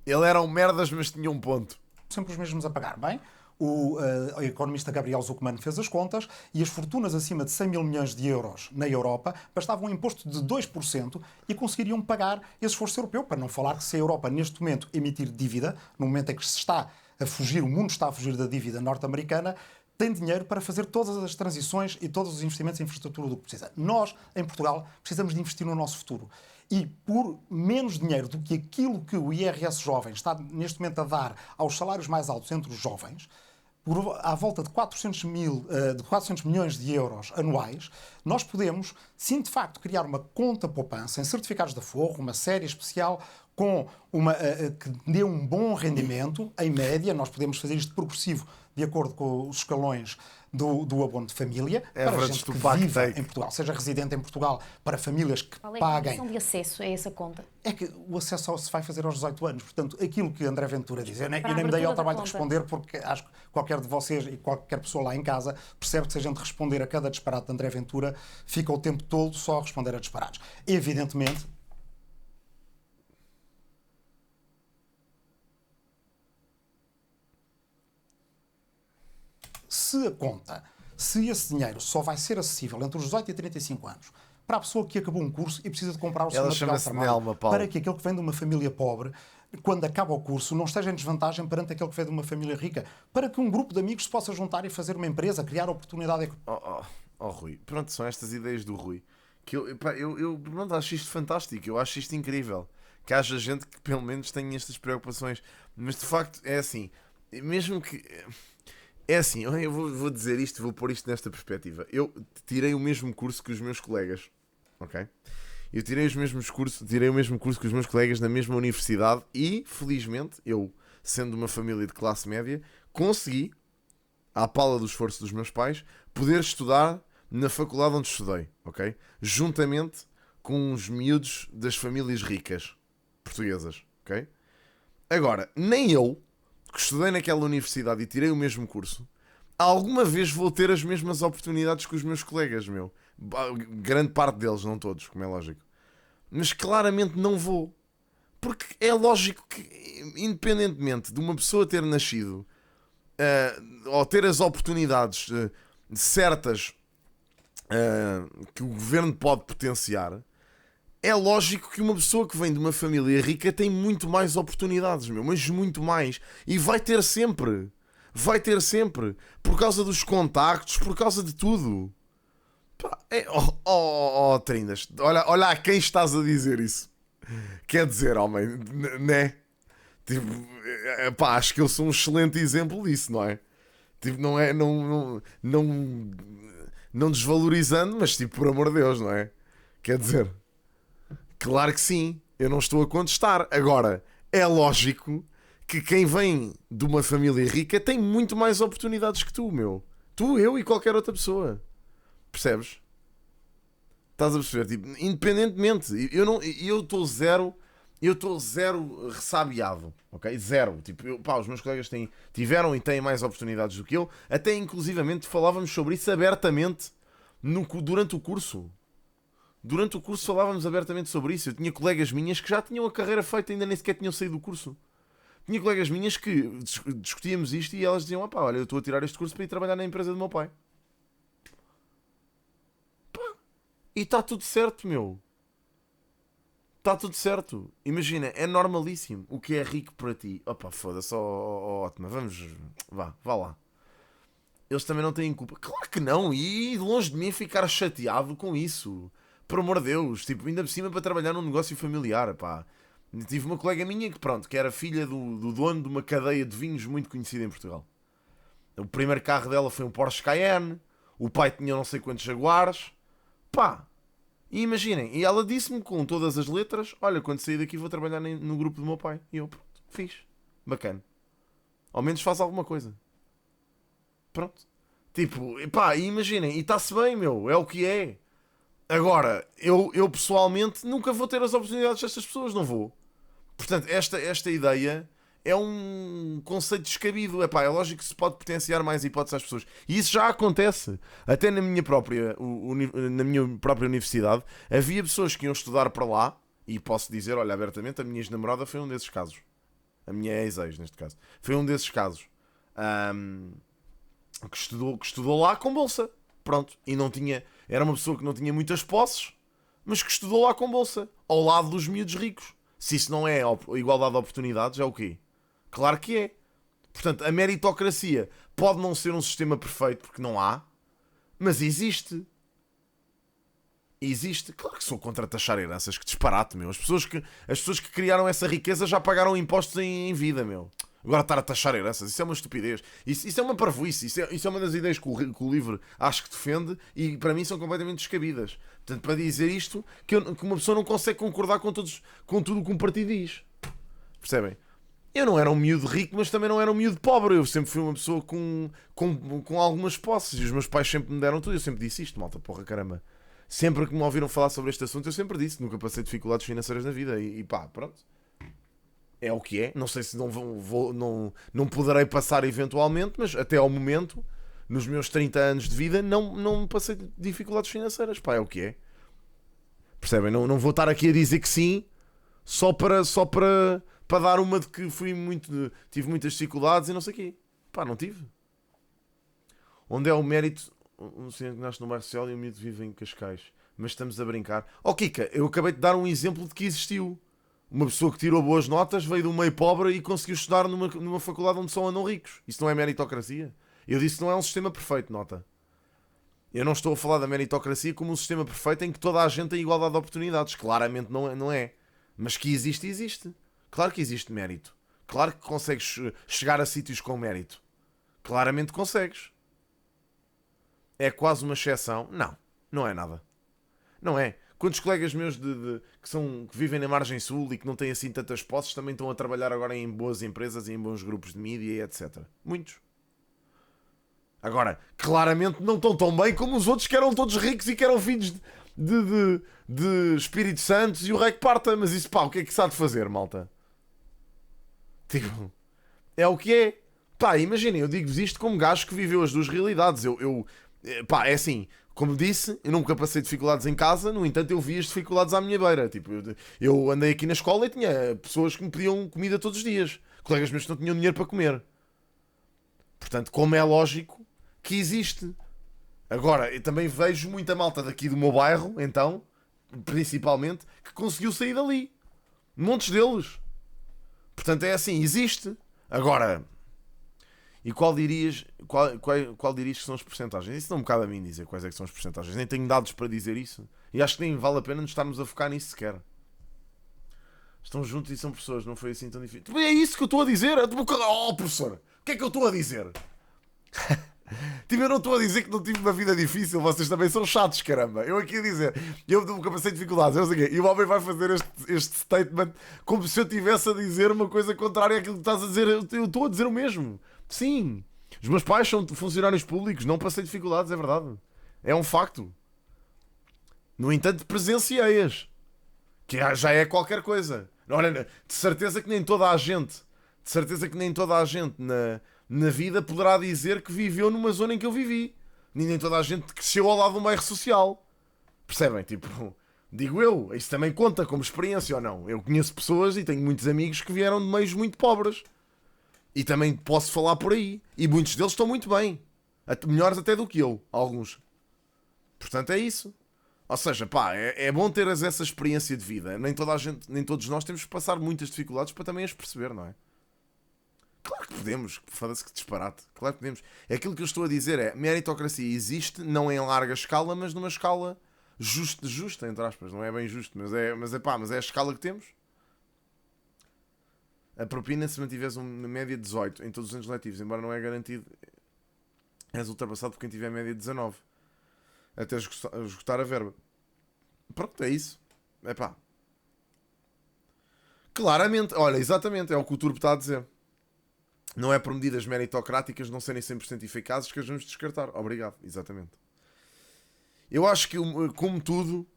Ele era um merdas, mas tinha um ponto. Sempre os mesmos a pagar, bem? O economista Gabriel Zucman fez as contas e as fortunas acima de 100 mil milhões de euros na Europa bastavam um imposto de 2% e conseguiriam pagar esse esforço europeu, para não falar que se a Europa neste momento emitir dívida, no momento em que se está a fugir, o mundo está a fugir da dívida norte-americana, tem dinheiro para fazer todas as transições e todos os investimentos em infraestrutura do que precisa. Nós, em Portugal, precisamos de investir no nosso futuro. E por menos dinheiro do que aquilo que o IRS jovem está neste momento a dar aos salários mais altos entre os jovens, à volta de 400 milhões de euros anuais, nós podemos, sim, de facto, criar uma conta poupança em certificados de aforro, uma série especial que dê um bom rendimento, em média, nós podemos fazer isto progressivo de acordo com os escalões do abono de família, para Averages gente do que PAC viva take. em Portugal, seja residente em Portugal, para famílias que Qual é a paguem. condição de acesso a essa conta? É que o acesso só se vai fazer aos 18 anos. Portanto, aquilo que André Ventura diz, eu nem Para a me dei ao abertura da trabalho de conta. responder, porque acho que qualquer de vocês e qualquer pessoa lá em casa percebe que se a gente responder a cada disparate de André Ventura, fica o tempo todo só a responder a disparates. Evidentemente, se a conta, se esse dinheiro só vai ser acessível entre os 18 e 35 anos para a pessoa que acabou um curso e precisa de comprar o seu Ela material de chama-se trabalho, Nelma, Paulo. para que aquele que vem de uma família pobre, quando acaba o curso, não esteja em desvantagem perante aquele que vem de uma família rica, para que um grupo de amigos se possa juntar e fazer uma empresa, criar oportunidade económica. Rui, pronto, são estas ideias do Rui que eu pronto, acho isto fantástico, eu acho isto incrível que haja gente que pelo menos tenha estas preocupações, mas de facto é assim, mesmo que é assim, eu vou dizer isto, vou pôr isto nesta perspectiva. Eu tirei o mesmo curso que os meus colegas, ok? Eu tirei o mesmo curso que os meus colegas na mesma universidade e, felizmente, eu, sendo uma família de classe média, consegui, à pala do esforço dos meus pais, poder estudar na faculdade onde estudei, ok? Juntamente com os miúdos das famílias ricas portuguesas, ok? Agora, nem eu, que estudei naquela universidade e tirei o mesmo curso, alguma vez vou ter as mesmas oportunidades que os meus colegas, meu. Grande parte deles, não todos, como é lógico. Mas claramente não vou. Porque é lógico que, independentemente de uma pessoa ter nascido ou ter as oportunidades certas que o governo pode potenciar, é lógico que uma pessoa que vem de uma família rica tem muito mais oportunidades, meu, mas muito mais. E vai ter sempre. Vai ter sempre. Por causa dos contactos, por causa de tudo. Pá, Trindas, olha a quem estás a dizer isso. Quer dizer, homem, né? Tipo, pá, acho que eu sou um excelente exemplo disso, não é? Tipo, não é, não desvalorizando, mas tipo, por amor de Deus, não é? Quer dizer, claro que sim, eu não estou a contestar. Agora, é lógico que quem vem de uma família rica tem muito mais oportunidades que tu, meu. Tu, eu e qualquer outra pessoa. Percebes? Estás a perceber? Tipo, independentemente, eu estou zero ressabiado, ok? Zero. Tipo, os meus colegas tiveram e têm mais oportunidades do que eu. Até inclusivamente falávamos sobre isso abertamente durante o curso. Durante o curso falávamos abertamente sobre isso. Eu tinha colegas minhas que já tinham a carreira feita e ainda nem sequer tinham saído do curso. Tinha colegas minhas que discutíamos isto e elas diziam: olha, eu estou a tirar este curso para ir trabalhar na empresa do meu pai. E está tudo certo, meu. Está tudo certo. Imagina, é normalíssimo. O que é rico para ti? Opa, foda-se, ótimo. Vamos, vá lá. Eles também não têm culpa. Claro que não. E longe de mim ficar chateado com isso. Por amor de Deus. Tipo, ainda por cima para trabalhar num negócio familiar, pá. Tive uma colega minha que era filha do dono de uma cadeia de vinhos muito conhecida em Portugal. O primeiro carro dela foi um Porsche Cayenne. O pai tinha não sei quantos Jaguares. Pá, e imaginem, e ela disse-me com todas as letras: olha, quando sair daqui vou trabalhar no grupo do meu pai. E eu, pronto, fiz, bacana. Ao menos faz alguma coisa. Pronto. Tipo, pá, e imaginem, e está-se bem, meu, é o que é. Agora, eu pessoalmente nunca vou ter as oportunidades destas pessoas, não vou. Portanto, esta ideia é um conceito descabido. É lógico que se pode potenciar mais hipóteses às pessoas. E isso já acontece. Até na minha própria universidade havia pessoas que iam estudar para lá. E posso dizer, olha, abertamente, a minha ex-namorada foi um desses casos. A minha ex-ex, neste caso. Foi um desses casos. Que estudou lá com bolsa. Pronto. E não tinha... Era uma pessoa que não tinha muitas posses, mas que estudou lá com bolsa. Ao lado dos miúdos ricos. Se isso não é igualdade de oportunidades, é o quê? Claro que é. Portanto, a meritocracia pode não ser um sistema perfeito, porque não há, mas existe. Existe. Claro que sou contra taxar heranças, que disparate, meu. As pessoas que criaram essa riqueza já pagaram impostos em vida, meu. Agora estar a taxar heranças, isso é uma estupidez. Isso é uma parvoíce. Isso é uma das ideias que o LIVRE acho que defende e para mim são completamente descabidas. Portanto, para dizer isto, que uma pessoa não consegue concordar com tudo o que um partido diz. Percebem? Eu não era um miúdo rico, mas também não era um miúdo pobre. Eu sempre fui uma pessoa com algumas posses. E os meus pais sempre me deram tudo. Eu sempre disse isto, malta, porra, caramba. Sempre que me ouviram falar sobre este assunto, eu sempre disse. Nunca passei dificuldades financeiras na vida. E pá, pronto. É o que é. Não sei se não poderei passar eventualmente, mas até ao momento, nos meus 30 anos de vida, não passei dificuldades financeiras. Pá, é o que é. Percebem? Não vou estar aqui a dizer que sim, só para dar uma de que tive muitas dificuldades e não sei o quê. Pá, não tive. Onde é o mérito? Um senhor que nasce no bairro social e o miúdo vive em Cascais. Mas estamos a brincar. Oh, Kika, eu acabei de dar um exemplo de que existiu. Uma pessoa que tirou boas notas, veio de um meio pobre e conseguiu estudar numa faculdade onde só andam ricos. Isso não é meritocracia? Eu disse que não é um sistema perfeito, nota. Eu não estou a falar da meritocracia como um sistema perfeito em que toda a gente tem igualdade de oportunidades. Claramente não é. Mas que existe, existe. Claro que existe mérito. Claro que consegues chegar a sítios com mérito. Claramente consegues. É quase uma exceção? Não é nada. Não é. Quantos colegas meus que vivem na margem sul e que não têm assim tantas posses também estão a trabalhar agora em boas empresas e em bons grupos de mídia e etc. Muitos. Agora, claramente não estão tão bem como os outros que eram todos ricos e que eram filhos de Espírito Santos e o rei que parta. Mas isso, pá, o que é que se há de fazer, malta? Tipo, é o que é. Pá, imaginem, eu digo-vos isto como gajo que viveu as duas realidades. Pá, é assim, como disse, eu nunca passei dificuldades em casa, no entanto eu vi as dificuldades à minha beira. Tipo, eu andei aqui na escola e tinha pessoas que me pediam comida todos os dias. Colegas meus que não tinham dinheiro para comer. Portanto, como é lógico que existe. Agora, eu também vejo muita malta daqui do meu bairro, então, principalmente, que conseguiu sair dali. Montes deles. Portanto, é assim, existe. Agora, e qual dirias que são as percentagens? Isso não é um bocado a mim dizer quais é que são as percentagens. Nem tenho dados para dizer isso. E acho que nem vale a pena nos estarmos a focar nisso sequer. Estão juntos e são pessoas, não foi assim tão difícil. É isso que eu estou a dizer. Oh, professor, o que é que eu estou a dizer? Tipo, eu não estou a dizer que não tive uma vida difícil. Vocês também são chatos, caramba. Eu aqui a dizer, eu nunca passei dificuldades, eu não sei o quê. E o homem vai fazer este statement como se eu estivesse a dizer uma coisa contrária àquilo que estás a dizer. Eu estou a dizer o mesmo. Sim, os meus pais são funcionários públicos, não passei dificuldades, é verdade. É um facto. No entanto, presenciei-as, que já é qualquer coisa. Olha, de certeza que nem toda a gente na vida poderá dizer que viveu numa zona em que eu vivi. Nem toda a gente cresceu ao lado de um bairro social. Percebem? Tipo, digo eu, isso também conta como experiência ou não? Eu conheço pessoas e tenho muitos amigos que vieram de meios muito pobres. E também posso falar por aí. E muitos deles estão muito bem. Melhores até do que eu, alguns. Portanto, é isso. Ou seja, pá, é bom ter essa experiência de vida. Nem todos nós temos que passar muitas dificuldades para também as perceber, não é? Claro que podemos. Foda-se que disparate. Claro que podemos. É aquilo que eu estou a dizer é, meritocracia existe, não em larga escala, mas numa escala justa, entre aspas. Não é bem justo, mas é a escala que temos. A propina, se mantiveres uma média de 18 em todos os anos letivos, embora não é garantido, és ultrapassado por quem tiver média de 19. Até esgotar a verba. Pronto, é isso. É pá. Claramente, olha, exatamente, é o que o Turbo está a dizer. Não é por medidas meritocráticas não serem 100% eficazes que as vamos descartar. Obrigado, exatamente. Eu acho que, como tudo,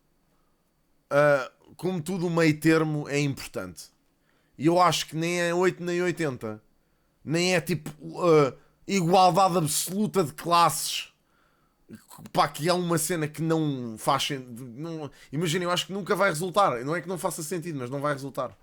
o meio termo é importante. E eu acho que nem é 8 nem 80. Nem é tipo igualdade absoluta de classes. Pá, que é uma cena que não faz sentido. Imaginem, eu acho que nunca vai resultar. Não é que não faça sentido, mas não vai resultar.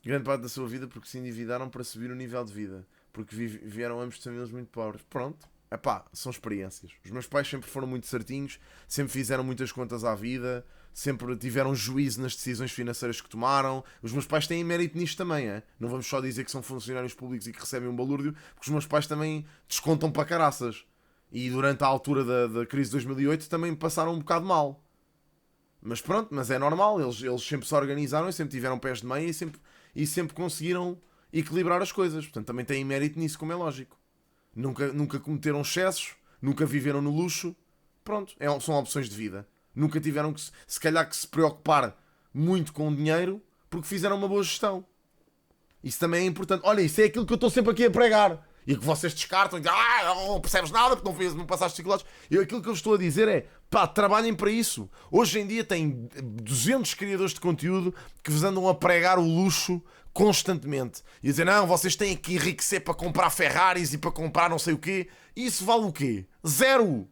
Grande parte da sua vida porque se endividaram para subir o nível de vida. Porque vieram ambos de famílias muito pobres. Pronto. Epá, são experiências. Os meus pais sempre foram muito certinhos, sempre fizeram muitas contas à vida, sempre tiveram juízo nas decisões financeiras que tomaram. Os meus pais têm mérito nisto também, é? Não vamos só dizer que são funcionários públicos e que recebem um balúrdio, porque os meus pais também descontam para caraças. E durante a altura da crise de 2008 também passaram um bocado mal. Mas pronto, mas é normal, eles sempre se organizaram e sempre tiveram pés de meia e sempre conseguiram equilibrar as coisas. Portanto, também têm mérito nisso, como é lógico. Nunca cometeram excessos, nunca viveram no luxo. Pronto, são opções de vida. Nunca tiveram se calhar que se preocupar muito com o dinheiro porque fizeram uma boa gestão. Isso também é importante. Olha, isso é aquilo que eu estou sempre aqui a pregar. E que vocês descartam e dizem, não percebes nada porque não passaste dificuldades. Aquilo que eu estou a dizer é, pá, trabalhem para isso. Hoje em dia tem 200 criadores de conteúdo que vos andam a pregar o luxo constantemente. E a dizer, não, vocês têm que enriquecer para comprar Ferraris e para comprar não sei o quê. E isso vale o quê? Zero!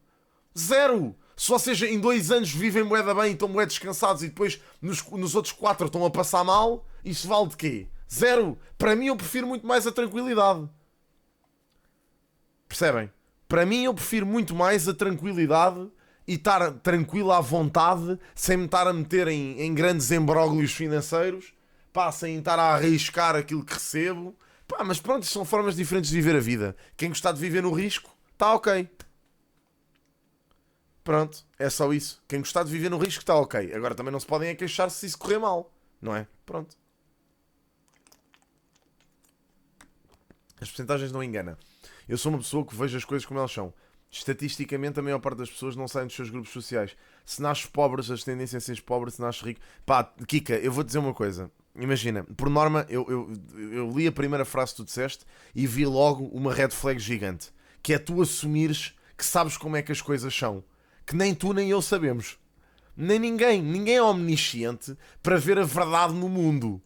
Zero! Se vocês em 2 anos vivem bué da bem e estão bué descansados e depois nos outros 4 estão a passar mal, isso vale de quê? Zero! Para mim eu prefiro muito mais a tranquilidade. Percebem? Para mim eu prefiro muito mais a tranquilidade e estar tranquilo à vontade, sem me estar a meter em grandes embróglios financeiros, pá, sem estar a arriscar aquilo que recebo. Pá, mas pronto, são formas diferentes de viver a vida. Quem gostar de viver no risco, está ok. Pronto, é só isso. Quem gostar de viver no risco está ok. Agora também não se podem queixar-se se isso correr mal, não é? Pronto. As percentagens não enganam. Eu sou uma pessoa que vejo as coisas como elas são. Estatisticamente, a maior parte das pessoas não saem dos seus grupos sociais. Se nasces pobres, as tendências a seres pobre. Se nasces rico... Pá, Kika, eu vou dizer uma coisa. Imagina, por norma, eu li a primeira frase que tu disseste e vi logo uma red flag gigante. Que é tu assumires que sabes como é que as coisas são. Que nem tu nem eu sabemos. Nem ninguém. Ninguém é omnisciente para ver a verdade no mundo.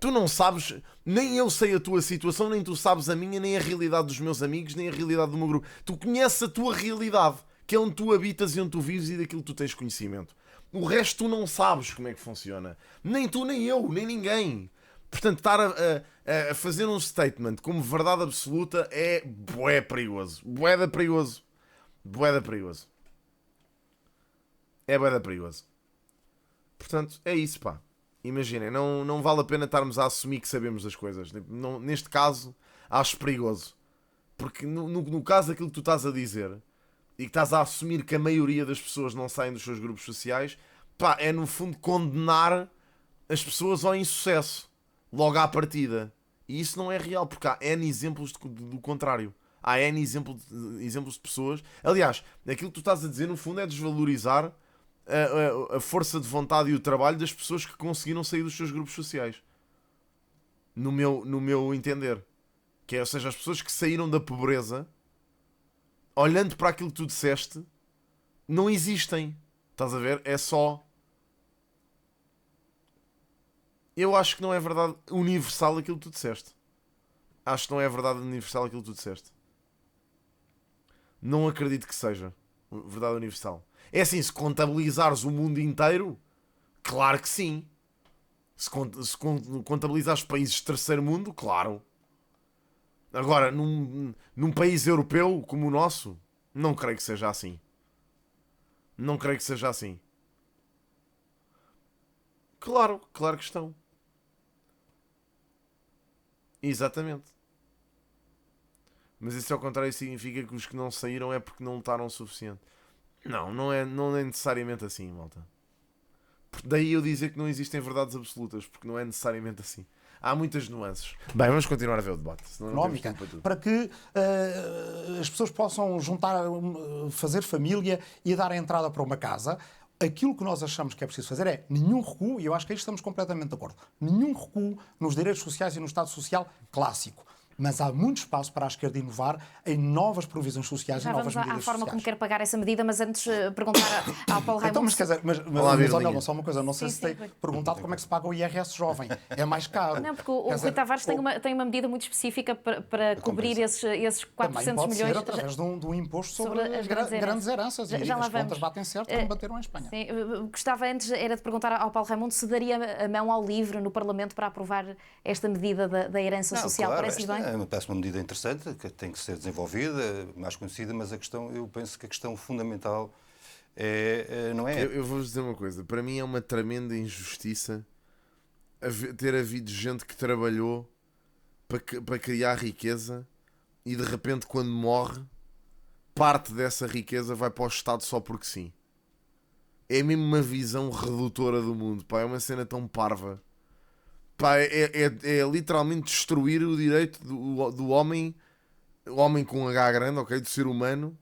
Tu não sabes, nem eu sei a tua situação, nem tu sabes a minha, nem a realidade dos meus amigos, nem a realidade do meu grupo. Tu conheces a tua realidade, que é onde tu habitas e onde tu vives e daquilo que tu tens conhecimento. O resto tu não sabes como é que funciona. Nem tu, nem eu, nem ninguém. Portanto, estar a fazer um statement como verdade absoluta é bué perigoso. Bué da perigoso. Bué da perigoso. É bué da perigoso. Portanto, é isso, pá. Imaginem, não vale a pena estarmos a assumir que sabemos as coisas. Não, neste caso, acho perigoso. Porque no caso aquilo que tu estás a dizer e que estás a assumir que a maioria das pessoas não saem dos seus grupos sociais, pá, é no fundo condenar as pessoas ao insucesso. Logo à partida. E isso não é real, porque há N exemplos do contrário. Há N exemplos de pessoas. Aliás, aquilo que tu estás a dizer, no fundo, é desvalorizar a força de vontade e o trabalho das pessoas que conseguiram sair dos seus grupos sociais. No meu entender. Que é, ou seja, as pessoas que saíram da pobreza, olhando para aquilo que tu disseste, não existem. Estás a ver? É só... Eu acho que não é verdade universal aquilo que tu disseste. Acho que não é verdade universal aquilo que tu disseste. Não acredito que seja verdade universal. É assim, se contabilizares o mundo inteiro, claro que sim. Se contabilizares países de terceiro mundo, claro. Agora, num país europeu como o nosso, não creio que seja assim. Não creio que seja assim. Claro que estão. Exatamente. Mas isso ao contrário significa que os que não saíram é porque não lutaram o suficiente. Não é necessariamente assim, malta. Daí eu dizer que não existem verdades absolutas, porque não é necessariamente assim. Há muitas nuances. Bem, vamos continuar a ver o debate. Senão não temos tempo para tudo. Para que as pessoas possam juntar, fazer família e dar a entrada para uma casa. Aquilo que nós achamos que é preciso fazer é nenhum recuo, e eu acho que aí estamos completamente de acordo, nenhum recuo nos direitos sociais e no Estado Social clássico. Mas há muito espaço para a esquerda inovar em novas provisões sociais já e novas vamos medidas à forma sociais. como quer pagar essa medida, mas antes perguntar ao Paulo Raimundo... Então, mas quer dizer, mas olha, só uma coisa, não sei se tem perguntado como é que se paga o IRS jovem. É mais caro. Não, porque o Rui Tavares tem uma medida muito específica para cobrir esses 400 também pode milhões... ser através de um imposto sobre as grandes heranças. Já lá as vamos. contas batem certo como bateram em Espanha. Sim, gostava antes era de perguntar ao Paulo Raimundo se daria a mão ao livre no Parlamento para aprovar esta medida da herança social. Claro, Parece-lhe bem? Parece uma medida interessante, que tem que ser desenvolvida, mais conhecida, mas eu penso que a questão fundamental não é... Eu vou-vos dizer uma coisa. Para mim é uma tremenda injustiça ter havido gente que trabalhou para criar riqueza e de repente quando morre, parte dessa riqueza vai para o Estado só porque sim. É mesmo uma visão redutora do mundo. Pá, é uma cena tão parva. Pá, é literalmente destruir o direito do homem, o homem com H grande, ok, do ser humano,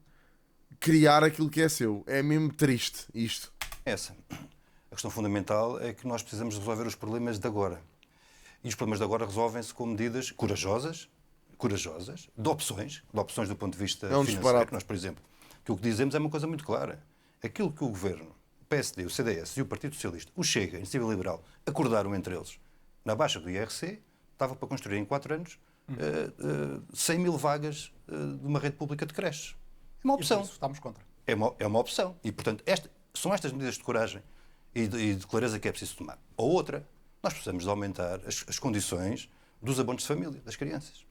criar aquilo que é seu. É mesmo triste isto. Essa. A questão fundamental é que nós precisamos resolver os problemas de agora. E os problemas de agora resolvem-se com medidas corajosas, de opções do ponto de vista É um financeiro. disparate. Nós, por exemplo, que o que dizemos é uma coisa muito clara. Aquilo que o Governo, o PSD, o CDS e o Partido Socialista, o Chega, a Iniciativa Liberal, acordaram entre eles na baixa do IRC, estava para construir em 4 anos 100 mil vagas de uma rede pública de creches. É uma E por opção. isso estamos contra. É uma opção. E, portanto, são estas medidas de coragem e de clareza que é preciso tomar. Ou outra, nós precisamos de aumentar as condições dos abonos de família, das crianças,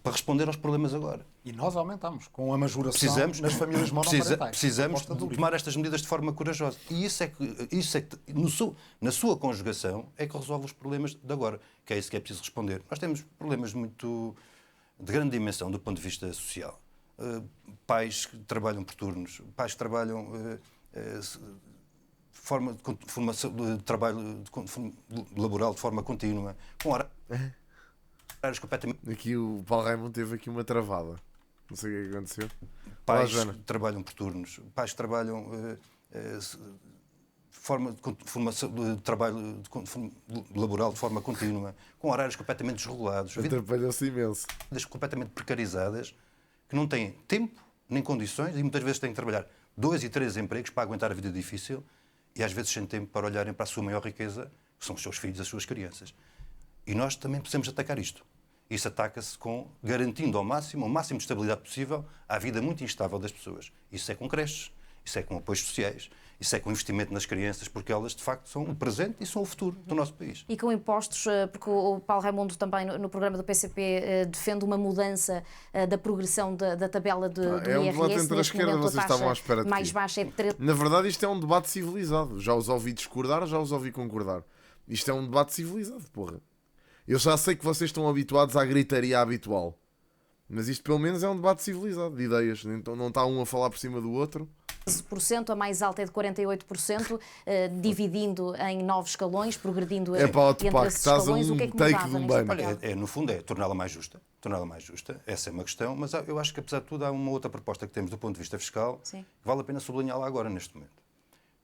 para responder aos problemas agora. E nós aumentamos com a majoração nas famílias monoparentais. Precisamos Proposta do LIVRE. tomar estas medidas de forma corajosa. E isso é que na sua conjugação, é que resolve os problemas de agora, que é isso que é preciso responder. Nós temos problemas de grande dimensão do ponto de vista social. Pais que trabalham por turnos, pais que trabalham forma de formação de trabalho laboral de forma contínua, com horários completamente. Aqui o Paulo Raimundo teve aqui uma travada. Não sei o que é que aconteceu. Pais Joana. que trabalham por turnos, pais que trabalham forma de formação de trabalho laboral de forma contínua, com horários completamente desregulados, Atrapalhou-se imenso. vidas completamente precarizadas, que não têm tempo nem condições e muitas vezes têm que trabalhar 2 e 3 empregos para aguentar a vida difícil e às vezes sem tempo para olharem para a sua maior riqueza, que são os seus filhos, as suas crianças. E nós também precisamos atacar isto. Isso ataca-se garantindo ao máximo, o máximo de estabilidade possível à vida muito instável das pessoas. Isso é com creches, isso é com apoios sociais, isso é com investimento nas crianças, porque elas, de facto, são o presente e são o futuro do nosso país. E com impostos, porque o Paulo Raimundo também no programa do PCP defende uma mudança da progressão da tabela do É um debate IRS. entre a Neste esquerda, momento, a vocês estavam à taxa espera de mais quê? baixa é de 13%. Na verdade, isto é um debate civilizado. Já os ouvi discordar, já os ouvi concordar. Isto é um debate civilizado, porra. Eu já sei que vocês estão habituados à gritaria habitual. Mas isto pelo menos é um debate civilizado, de ideias. Então não está um a falar por cima do outro. 13%, a mais alta é de 48%, dividindo em 9 escalões, progredindo É para o entre Tupac, esses estás a escalones. um O que é que take mudava de um nesta banho. tabela? No fundo, é torná-la mais justa. Torná-la mais justa. Essa é uma questão, mas eu acho que, apesar de tudo, há uma outra proposta que temos do ponto de vista fiscal Sim. que vale a pena sublinhá-la agora, neste momento.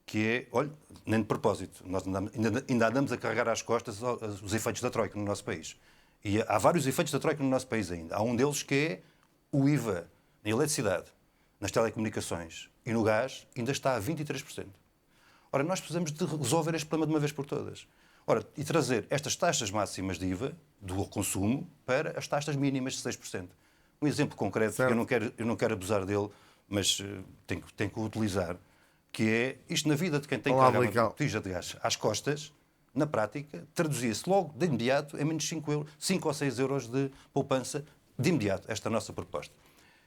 Que é, olha, nem de propósito, nós ainda andamos a carregar às costas os efeitos da Troika no nosso país. E há vários efeitos da Troika no nosso país ainda. Há um deles que é o IVA na eletricidade, nas telecomunicações e no gás, ainda está a 23%. Ora, nós precisamos de resolver este problema de uma vez por todas. Ora, e trazer estas taxas máximas de IVA do consumo para as taxas mínimas de 6%. Um exemplo concreto, Certo. que eu não quero abusar dele, mas tenho que o utilizar, que é isto na vida de quem tem que Olá, carregar Blical. uma botija de gás às costas, na prática, traduzia-se logo, de imediato, em menos 5 ou 6 euros de poupança, de imediato, esta nossa proposta.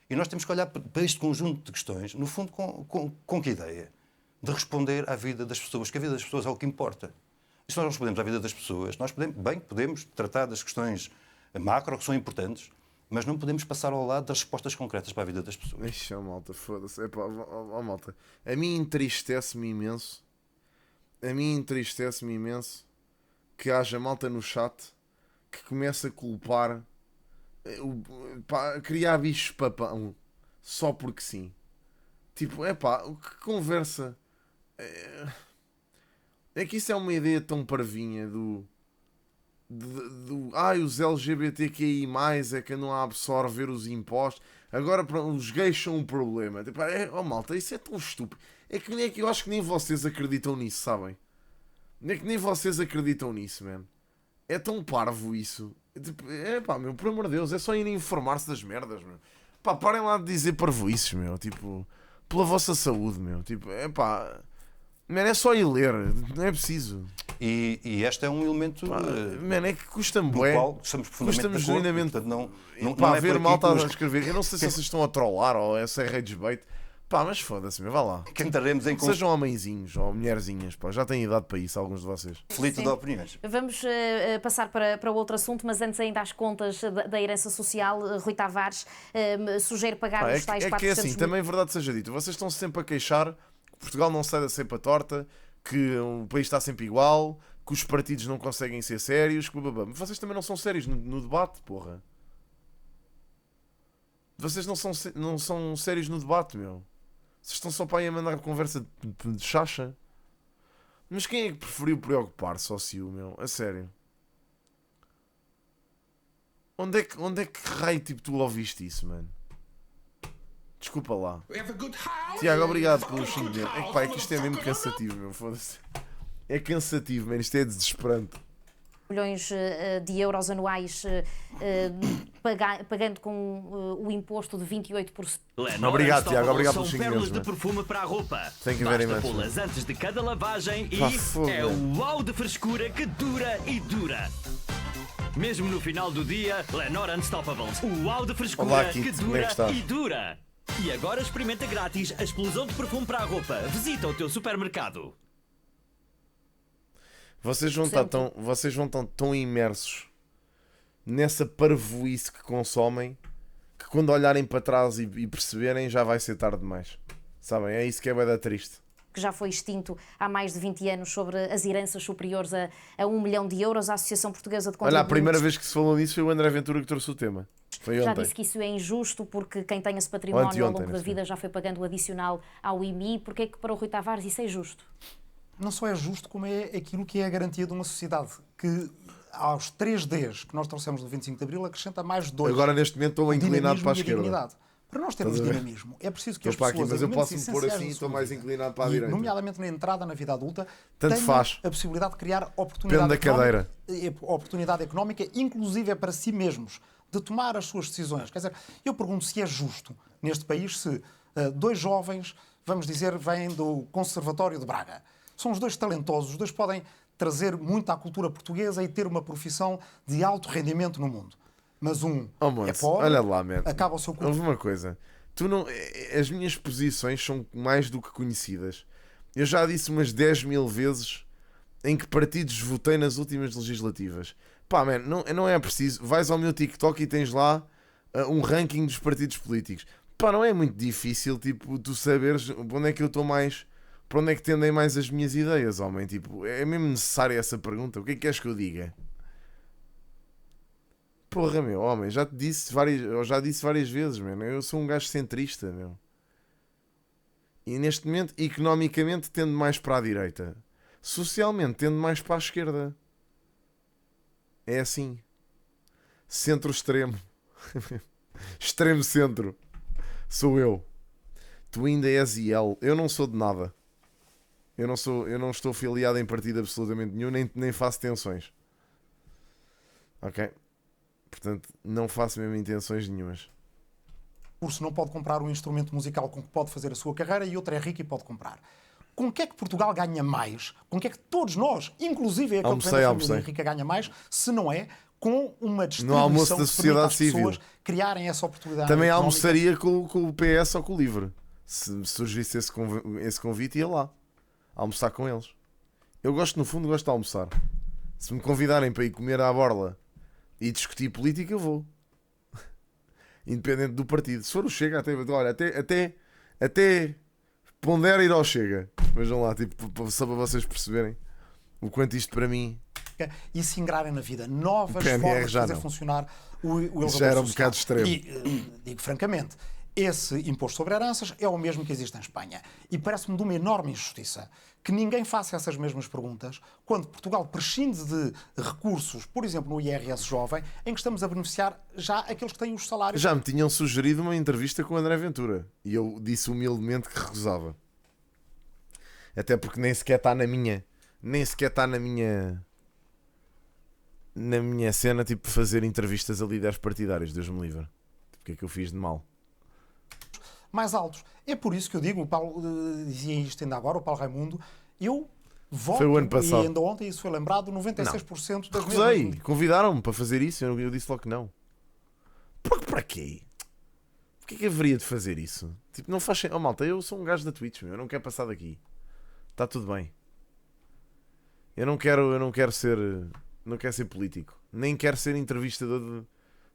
E nós temos que olhar para este conjunto de questões, no fundo, com que ideia? De responder à vida das pessoas, que a vida das pessoas é o que importa. E se nós não respondemos à vida das pessoas, nós podemos tratar das questões macro, que são importantes, mas não podemos passar ao lado das respostas concretas para a vida das pessoas. Ixi, malta, foda-se. Epá, malta. A mim entristece-me imenso. Que haja malta no chat que começa a culpar, criar bichos papão só porque sim. Tipo, que conversa. É que isso é uma ideia tão parvinha os LGBTQI+, é que andam a absorver os impostos. Agora os gays são um problema. Tipo, malta, isso é tão estúpido. É que eu acho que nem vocês acreditam nisso, sabem? É que nem vocês acreditam nisso, man. É tão parvo isso. Tipo, meu, por amor de Deus, é só irem informar-se das merdas, meu. Pá, parem lá de dizer parvoices, meu. Tipo, pela vossa saúde, meu. Tipo, man, é só ir ler, não é preciso. E este é um elemento Man, é que custa-me do bué. qual estamos profundamente Custa-me de acordo. genuinamente. Portanto, não Pá, é ver por aqui malta que a nos- escrever. Eu não sei se vocês estão a trollar ou se é rage bait. Pá, mas foda-se, meu. Vá lá. que entraremos em Sejam homenzinhos ou mulherzinhas, pá. Já têm idade para isso, alguns de vocês. conflito Sim. de opiniões. Vamos passar para outro assunto, mas antes ainda às contas da herança social, Rui Tavares sugere pagar Pá, os tais é que é 400 assim, mil. também é verdade seja dito. Vocês estão sempre a queixar que Portugal não sai da cepa torta, que o país está sempre igual, que os partidos não conseguem ser sérios, que bababá. Mas vocês também não são sérios no debate, porra. Vocês não são sérios no debate, meu. Vocês estão só para aí a mandar conversa de chacha. Mas quem é que preferiu preocupar-se ao Ciu, meu? A sério. Onde é que raio tipo, tu ouviste isso, mano? Desculpa lá. Tiago, obrigado pelos 5 minutos. É que pá, é que isto é mesmo cansativo, meu. Foda-se. É cansativo, mano. Isto é desesperante. Milhões de euros anuais pagando com o imposto de 28%. Obrigado, Tiago. Obrigado pelos São 5 pérolas minutos. de mano. perfume para a roupa. Thank you very Basta much, pô-las antes de cada lavagem e Pá, fogo, é mano. o uau de frescura que dura e dura. Mesmo no final do dia, Lenor Unstoppables. O uau de frescura Olá, Kit, que como é que dura estás? e dura. E agora experimenta grátis a explosão de perfume para a roupa. Visita o teu supermercado. Vocês vão estar tão imersos nessa parvoíce que consomem que quando olharem para trás e perceberem já vai ser tarde demais. Sabem? É isso que é bué da triste. Que já foi extinto há mais de 20 anos, sobre as heranças superiores a 1 milhão de euros. A Associação Portuguesa de Olha, Contribuintes a primeira vez que se falou disso foi o André Ventura que trouxe o tema. Foi já ontem. disse que isso é injusto, porque quem tem esse património ao Anteontem, longo da neste vida já foi pagando o adicional ao IMI. Porque é que para o Rui Tavares isso é justo? Não só é justo, como é aquilo que é a garantia de uma sociedade que, aos 3 Ds que nós trouxemos do 25 de Abril, acrescenta mais 2. Agora neste momento estou inclinado para a esquerda. Dignidade. Para nós termos Estás a ver? dinamismo, é preciso que Estou as para pessoas, aqui, mas eu em momentos posso me pôr essenciais assim e da estou sua mais vida, inclinado para a e, direita. nomeadamente na entrada na vida adulta, Tanto tenham faz. a possibilidade de criar oportunidade Depende da cadeira. oportunidade económica, inclusive é para si mesmos, de tomar as suas decisões. Quer dizer, eu pergunto se é justo neste país se 2 jovens, vamos dizer, vêm do Conservatório de Braga. São os 2 talentosos, os 2 podem trazer muito à cultura portuguesa e ter uma profissão de alto rendimento no mundo. Mas um Oh, moço, é pobre, olha lá, man. acaba o seu curso. Houve uma coisa. Tu não, as minhas posições são mais do que conhecidas. Eu já disse umas 10.000 vezes em que partidos votei nas últimas legislativas. Pá, man, não é preciso. Vais ao meu TikTok e tens lá um ranking dos partidos políticos. Pá, não é muito difícil, tipo, tu saberes onde é que eu estou mais... Para onde é que tendem mais as minhas ideias, homem? Tipo, é mesmo necessária essa pergunta. O que é que queres que eu diga? Porra, meu, homem, eu já disse várias vezes, meu. Eu sou um gajo centrista, meu. E neste momento, economicamente, tendo mais para a direita. Socialmente, tendo mais para a esquerda. É assim. Centro-extremo. Extremo-centro. Sou eu. Tu ainda és IL. Eu não sou de nada. Eu não estou filiado em partido absolutamente nenhum, nem faço tensões. Ok? Portanto, não faço mesmo intenções nenhumas. Curso não pode comprar um instrumento musical com que pode fazer a sua carreira e outro é rico e pode comprar. Com que é que Portugal ganha mais? Com que é que todos nós, inclusive aquele que vem da família rica, ganha mais, se não é com uma distribuição no almoço da que permita sociedade às pessoas civil criarem essa oportunidade também económica? almoçaria com o PS ou com o LIVRE. Se surgisse esse convite, ia lá almoçar com eles. Eu gosto, no fundo, gosto de almoçar. Se me convidarem para ir comer à borla e discutir política, eu vou. Independente do partido. Se for o Chega, até pondera ir ao Chega. Vejam lá, tipo, só para vocês perceberem o quanto isto para mim... E se ingrarem na vida novas PNR formas de já fazer não. funcionar o elevador Isso já era um social. bocado extremo. E digo francamente, esse imposto sobre heranças é o mesmo que existe em Espanha. E parece-me de uma enorme injustiça que ninguém faça essas mesmas perguntas quando Portugal prescinde de recursos, por exemplo, no IRS jovem, em que estamos a beneficiar já aqueles que têm os salários. Já me tinham sugerido uma entrevista com o André Ventura e eu disse humildemente que recusava. Até porque nem sequer está na minha cena, tipo, fazer entrevistas a líderes partidários, Deus me livre. O que é que eu fiz de mal? Mais altos. É por isso que eu digo, o Paulo dizia isto ainda agora, o Paulo Raimundo, eu voto, Foi o ano passado. e ainda ontem isso foi lembrado, 96% das Recusei, mesmas... convidaram-me para fazer isso, eu disse logo que não. Para quê? Porquê que haveria de fazer isso? Tipo, não faz sentido. Oh, malta, eu sou um gajo da Twitch, meu. Eu não quero passar daqui. Está tudo bem. Eu não quero ser político. Nem quero ser entrevistador de...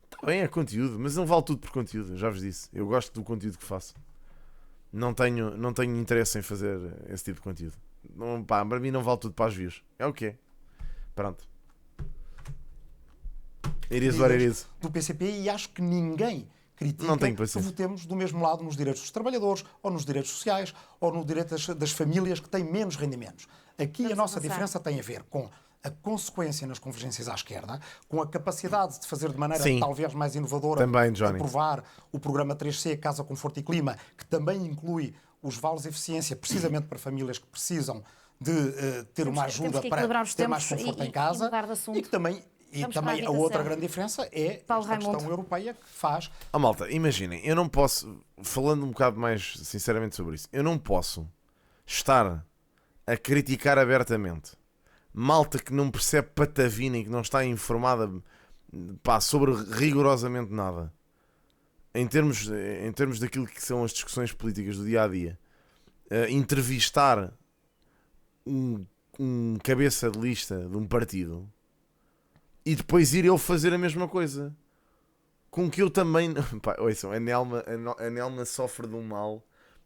Está bem, é conteúdo, mas não vale tudo por conteúdo, eu já vos disse. Eu gosto do conteúdo que faço. Não tenho interesse em fazer esse tipo de conteúdo. Não, pá, para mim não vale tudo para as views. É o que é. Pronto. It is what it is. Do PCP, e acho que ninguém critica Não tenho que paciência. votemos do mesmo lado nos direitos dos trabalhadores, ou nos direitos sociais, ou no direito das famílias que têm menos rendimentos. Aqui Vamos a nossa avançar. diferença tem a ver com a consequência nas convergências à esquerda, com a capacidade de fazer de maneira Sim. talvez mais inovadora, Também, Johnny. aprovar o programa 3C, Casa, Conforto e Clima, que também inclui os vales de eficiência, precisamente para famílias que precisam de ter uma ajuda que para equilibrar os ter mais tempos conforto e em casa. mudar de assunto. E que também, Vamos para a a habitação. outra grande diferença é Paulo esta questão Raimundo. europeia que faz. Oh, malta, imaginem, eu não posso, falando um bocado mais sinceramente sobre isso, eu não posso estar a criticar abertamente malta que não percebe patavina e que não está informada, pá, sobre rigorosamente nada em termos daquilo que são as discussões políticas do dia a dia. Entrevistar um cabeça de lista de um partido e depois ir ele fazer a mesma coisa. Com que eu também. Pá, ouçam, a Nelma sofre de um mal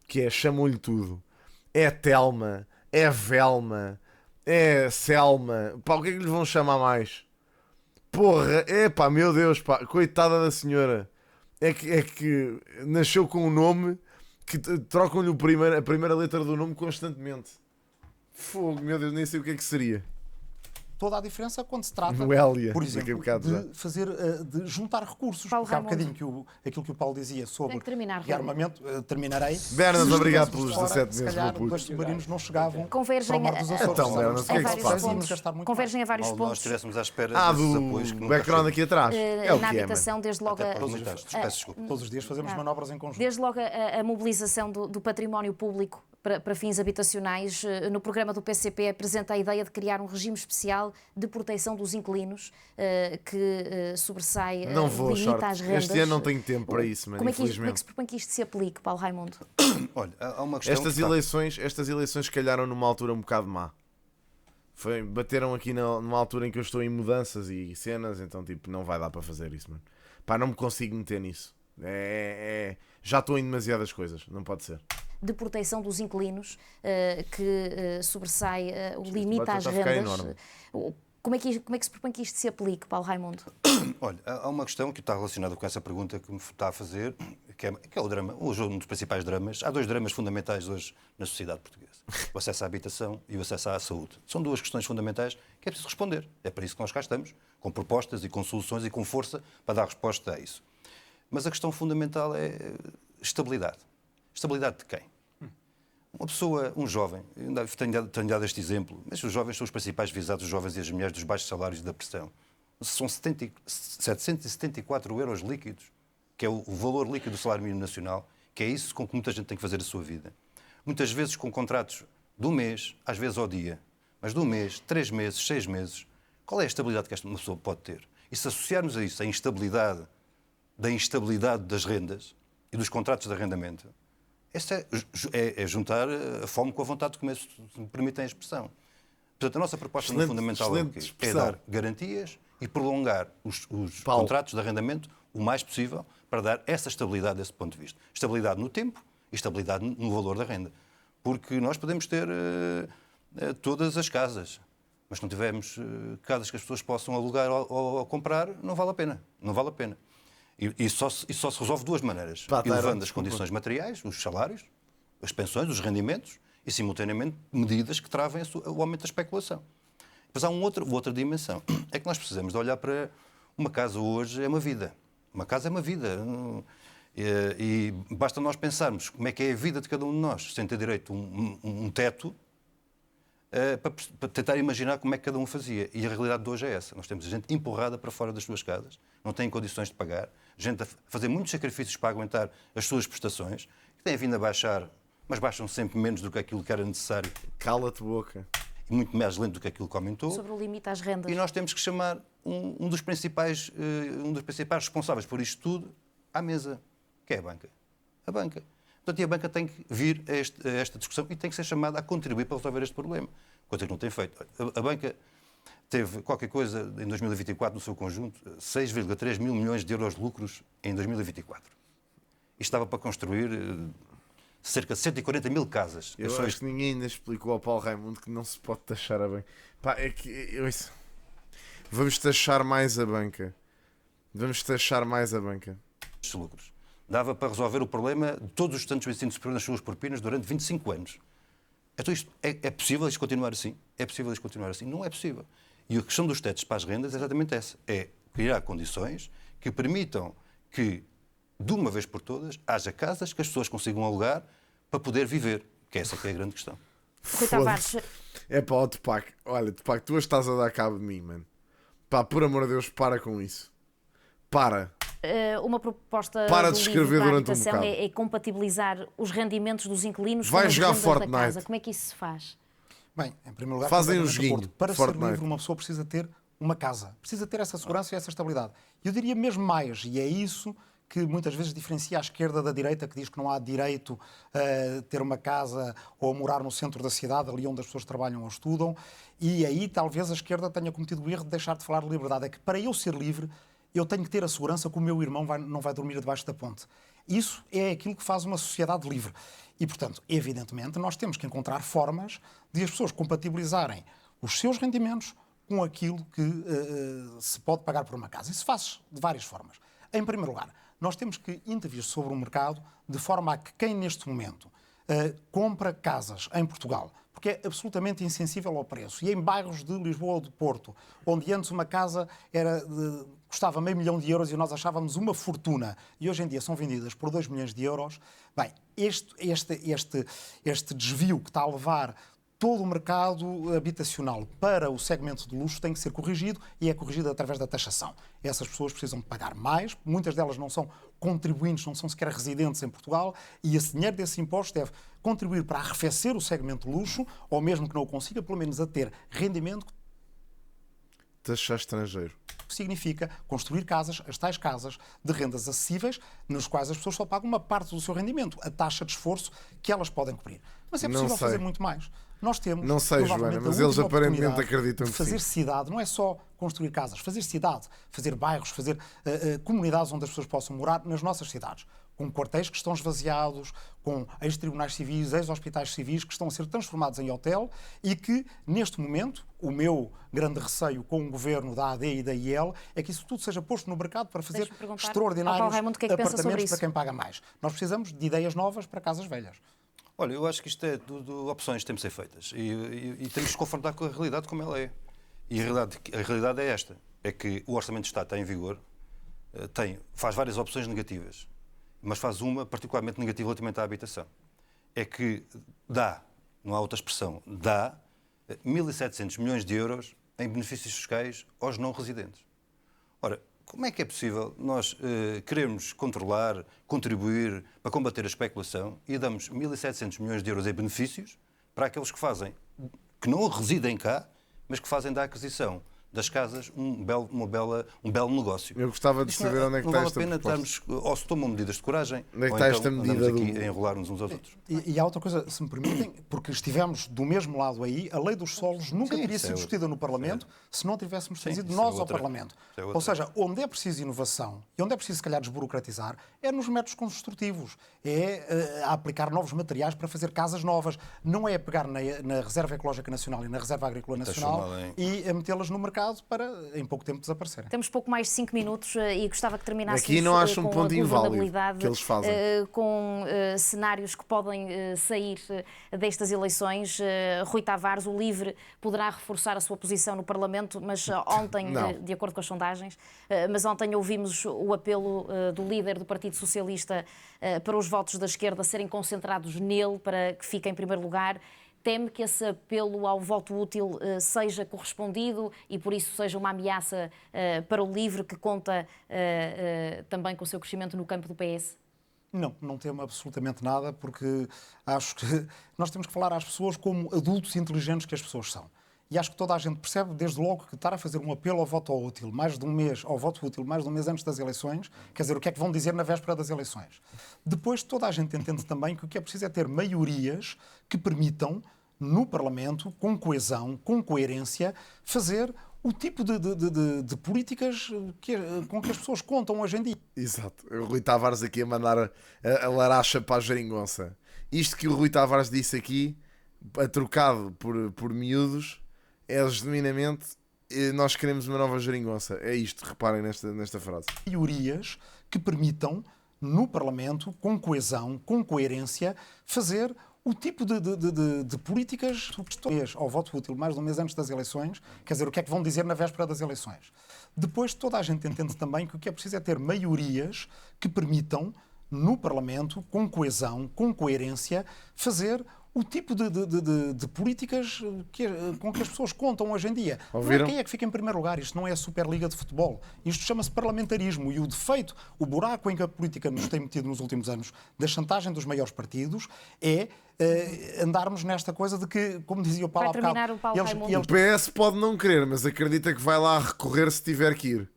que é chamam-lhe tudo. É Telma, é Velma, é Selma. Pá, o que é que lhe vão chamar mais? Porra, é pá, meu Deus, pá, coitada da senhora. É que nasceu com um nome que trocam-lhe a primeira letra do nome constantemente. Fogo, meu Deus, nem sei o que é que seria. Toda a diferença quando se trata, Noélia, por daqui a exemplo, bocado já. de fazer, de juntar recursos. Paulo Porque há Raimundo. bocadinho aquilo que o Paulo dizia sobre Tem que terminar, rearmamento, terminarei. Bernas, Se obrigado estivéssemos pelos fora, 17 se meses, calhar, meu puto. dois submarinos não chegavam Convergem para o Mar dos Açores. Então, Bernas, o que é que se vários passa? pontos. Íamos gastar muito Convergem a vários Mal nós pontos. estivéssemos à espera desses apoios que Do nunca background chegam. aqui atrás. É o Na que é, habitação, desde logo Até a, para os militares. Peço desculpa. Todos os dias fazemos manobras em conjunto. desde logo a mobilização do património público para fins habitacionais. No programa do PCP apresenta a ideia de criar um regime especial de proteção dos inquilinos que sobressai, Não vou, limita short. as rendas. Este ano não tenho tempo para isso, mano, Como é que infelizmente. se propõe que isto se aplique, Paulo Raimundo? Olha, há uma questão. Estas eleições calharam numa altura um bocado má. Bateram aqui numa altura em que eu estou em mudanças e cenas, então tipo, não vai dar para fazer isso, mano. Pá, não me consigo meter nisso. Já estou em demasiadas coisas, não pode ser. De proteção dos inquilinos que sobressai, limita as está a ficar rendas. enorme. Como é que se propõe que isto se aplique, Paulo Raimundo? Olha, há uma questão que está relacionada com essa pergunta que me está a fazer, que é o drama, hoje um dos principais dramas. Há dois dramas fundamentais hoje na sociedade portuguesa: o acesso à habitação e o acesso à saúde. São duas questões fundamentais que é preciso responder. É para isso que nós cá estamos, com propostas e com soluções e com força para dar resposta a isso. Mas a questão fundamental é estabilidade. Estabilidade de quem? Uma pessoa, um jovem, tenho dado este exemplo, mas os jovens são os principais visados, os jovens e as mulheres dos baixos salários e da pressão. São 774 euros líquidos, que é o valor líquido do salário mínimo nacional, que é isso com que muita gente tem que fazer a sua vida. Muitas vezes com contratos de um mês, às vezes ao dia, mas de um mês, 3 meses, 6 meses. Qual é a estabilidade que esta pessoa pode ter? E se associarmos a isso a instabilidade das rendas e dos contratos de arrendamento, essa é juntar a fome com a vontade de comer, se me permitem a expressão. Portanto, a nossa proposta fundamental é dar garantias e prolongar os contratos de arrendamento o mais possível para dar essa estabilidade desse ponto de vista. Estabilidade no tempo e estabilidade no valor da renda. Porque nós podemos ter todas as casas, mas se não tivermos casas que as pessoas possam alugar ou comprar, não vale a pena. Não vale a pena. E só se resolve de duas maneiras. Elevando as condições materiais, os salários, as pensões, os rendimentos e, simultaneamente, medidas que travem o aumento da especulação. Depois há outra dimensão. É que nós precisamos de olhar para uma casa hoje é uma vida. Uma casa é uma vida. E basta nós pensarmos como é que é a vida de cada um de nós, sem ter direito a um teto, para tentar imaginar como é que cada um fazia. E a realidade de hoje é essa. Nós temos gente empurrada para fora das suas casas, não têm condições de pagar, gente a fazer muitos sacrifícios para aguentar as suas prestações, que têm vindo a baixar, mas baixam sempre menos do que aquilo que era necessário. Cala-te boca. E muito mais lento do que aquilo que aumentou. Sobre o limite às rendas. E nós temos que chamar um dos principais responsáveis por isto tudo à mesa, que é a banca. A banca. Portanto, e a banca tem que vir a esta discussão e tem que ser chamada a contribuir para resolver este problema, coisa que não tem feito. A banca teve qualquer coisa em 2024, no seu conjunto, 6,3 mil milhões de euros de lucros em 2024. Isto estava para construir cerca de 140 mil casas. Eu acho que ninguém ainda explicou ao Paulo Raimundo que não se pode taxar a banca. Pá, é que... Vamos taxar mais a banca. Vamos taxar mais a banca. Estes lucros. Dava para resolver o problema de todos os estudantes do ensino superior nas suas propinas durante 25 anos. Então isto é possível isto continuar assim? É possível isto continuar assim? Não é possível. E a questão dos tetos para as rendas é exatamente essa. É criar condições que permitam que, de uma vez por todas, haja casas que as pessoas consigam alugar para poder viver. Que essa que é a grande questão. Rui Tavares, É pá, ó Tupac, olha, Tupac, tu hoje estás a dar cabo de mim, mano. Pá, por amor de Deus, para com isso. Para. uma proposta Para do de livro escrever para a durante um habitação bocado. é compatibilizar os rendimentos dos inquilinos Vai com as jogar rendas da Fortnite. casa. Como é que isso se faz? Bem, em primeiro lugar, Fazem um completamente de joguinho, acordo. Para Fortnite. ser livre, uma pessoa precisa ter uma casa. Precisa ter essa segurança e essa estabilidade. Eu diria mesmo mais, e é isso que muitas vezes diferencia a esquerda da direita, que diz que não há direito a ter uma casa ou a morar no centro da cidade, ali onde as pessoas trabalham ou estudam. E aí talvez a esquerda tenha cometido o erro de deixar de falar de liberdade. É que para eu ser livre, eu tenho que ter a segurança que o meu irmão não vai dormir debaixo da ponte. Isso é aquilo que faz uma sociedade livre. E, portanto, evidentemente, nós temos que encontrar formas de as pessoas compatibilizarem os seus rendimentos com aquilo que se pode pagar por uma casa. Isso faz de várias formas. Em primeiro lugar, nós temos que intervir sobre o mercado de forma a que quem neste momento compra casas em Portugal, porque é absolutamente insensível ao preço, e em bairros de Lisboa ou do Porto, onde antes uma casa custava €500 mil e nós achávamos uma fortuna, e hoje em dia são vendidas por €2 milhões, bem, este desvio que está a levar todo o mercado habitacional para o segmento de luxo tem que ser corrigido, e é corrigido através da taxação. Essas pessoas precisam pagar mais, muitas delas não são contribuintes, não são sequer residentes em Portugal, e esse dinheiro desse imposto deve contribuir para arrefecer o segmento de luxo, ou mesmo que não o consiga, pelo menos a ter rendimento, Taxar estrangeiro. que significa construir casas, as tais casas de rendas acessíveis, nos quais as pessoas só pagam uma parte do seu rendimento, a taxa de esforço que elas podem cobrir. Mas é Não possível sei. fazer muito mais. Nós temos, Não sei, provavelmente, Joana, mas a eles última aparentemente oportunidade acreditam de que fazer sim. cidade, não é só construir casas, fazer cidade, fazer bairros, fazer comunidades onde as pessoas possam morar nas nossas cidades, com quartéis que estão esvaziados, com ex-tribunais civis, ex-hospitais civis que estão a ser transformados em hotel, e que, neste momento, o meu grande receio com o governo da AD e da IEL é que isso tudo seja posto no mercado para fazer Deixa-me perguntar ao extraordinários Paulo Raimundo o que é que pensa sobre apartamentos isso. para quem paga mais. Nós precisamos de ideias novas para casas velhas. Olha, eu acho que isto é opções que têm de ser feitas e temos de confrontar com a realidade como ela é. E a realidade é esta, é que o Orçamento de Estado está em vigor, faz várias opções negativas, mas faz uma particularmente negativa relativamente à habitação. É que dá, não há outra expressão, dá 1.700 milhões de euros em benefícios fiscais aos não residentes. Ora, como é que é possível nós querermos controlar, contribuir para combater a especulação e damos 1.700 milhões de euros em benefícios para aqueles que não residem cá, mas que fazem da aquisição das casas um belo negócio? Eu gostava de Isto saber onde é que não está vale esta a pena proposta. estarmos, ou se tomam medidas de coragem, Onde é que ou está então esta medida andamos aqui do- a enrolar uns aos outros. E há outra coisa, se me permitem, porque estivemos do mesmo lado aí, a lei dos solos nunca Sim, teria isso é sido outra. discutida no Parlamento se não tivéssemos trazido isso é nós ao outra. Parlamento. Isso é outra. Ou seja, onde é preciso inovação e onde é preciso, se calhar, desburocratizar, é nos métodos construtivos, é a aplicar novos materiais para fazer casas novas, não é pegar na Reserva Ecológica Nacional e na Reserva Agrícola Nacional transformá-la e a metê-las no mercado para, em pouco tempo, desaparecerem. Temos pouco mais de 5 minutos e gostava que terminássemos Aqui não acho um com ponto a inválido governabilidade, que eles fazem. com cenários que podem sair destas eleições. Rui Tavares, o LIVRE, poderá reforçar a sua posição no Parlamento, mas ontem, Não. de acordo com as sondagens, mas ontem ouvimos o apelo do líder do Partido Socialista para os votos da esquerda serem concentrados nele, para que fique em primeiro lugar. Teme que esse apelo ao voto útil seja correspondido e, por isso, seja uma ameaça para o LIVRE, que conta também com o seu crescimento no campo do PS? Não temo absolutamente nada, porque acho que nós temos que falar às pessoas como adultos inteligentes que as pessoas são. E acho que toda a gente percebe, desde logo, que estar a fazer um apelo ao voto útil mais de um mês, ao voto útil mais de um mês antes das eleições, quer dizer, o que é que vão dizer na véspera das eleições. Depois, toda a gente entende também que o que é preciso é ter maiorias que permitam, no Parlamento, com coesão, com coerência, fazer o tipo de políticas com que as pessoas contam hoje em dia. Exato. O Rui Tavares aqui a mandar a laracha para a geringonça. Isto que o Rui Tavares disse aqui, trocado por miúdos, é genuinamente nós queremos uma nova geringonça. É isto, reparem nesta frase. Maiorias que permitam, no Parlamento, com coesão, com coerência, fazer o tipo de políticas ao voto útil mais de um mês antes das eleições, quer dizer, o que é que vão dizer na véspera das eleições. Depois, toda a gente entende também que o que é preciso é ter maiorias que permitam, no Parlamento, com coesão, com coerência, fazer o tipo de políticas com que as pessoas contam hoje em dia. Não é quem é que fica em primeiro lugar. Isto não é a Superliga de Futebol. Isto chama-se parlamentarismo. E o defeito, o buraco em que a política nos tem metido nos últimos anos, da chantagem dos maiores partidos, é andarmos nesta coisa de que, como dizia o Paulo há Vai terminar bocado, o Paulo Raimundo. O PS pode não querer, mas acredita que vai lá recorrer se tiver que ir.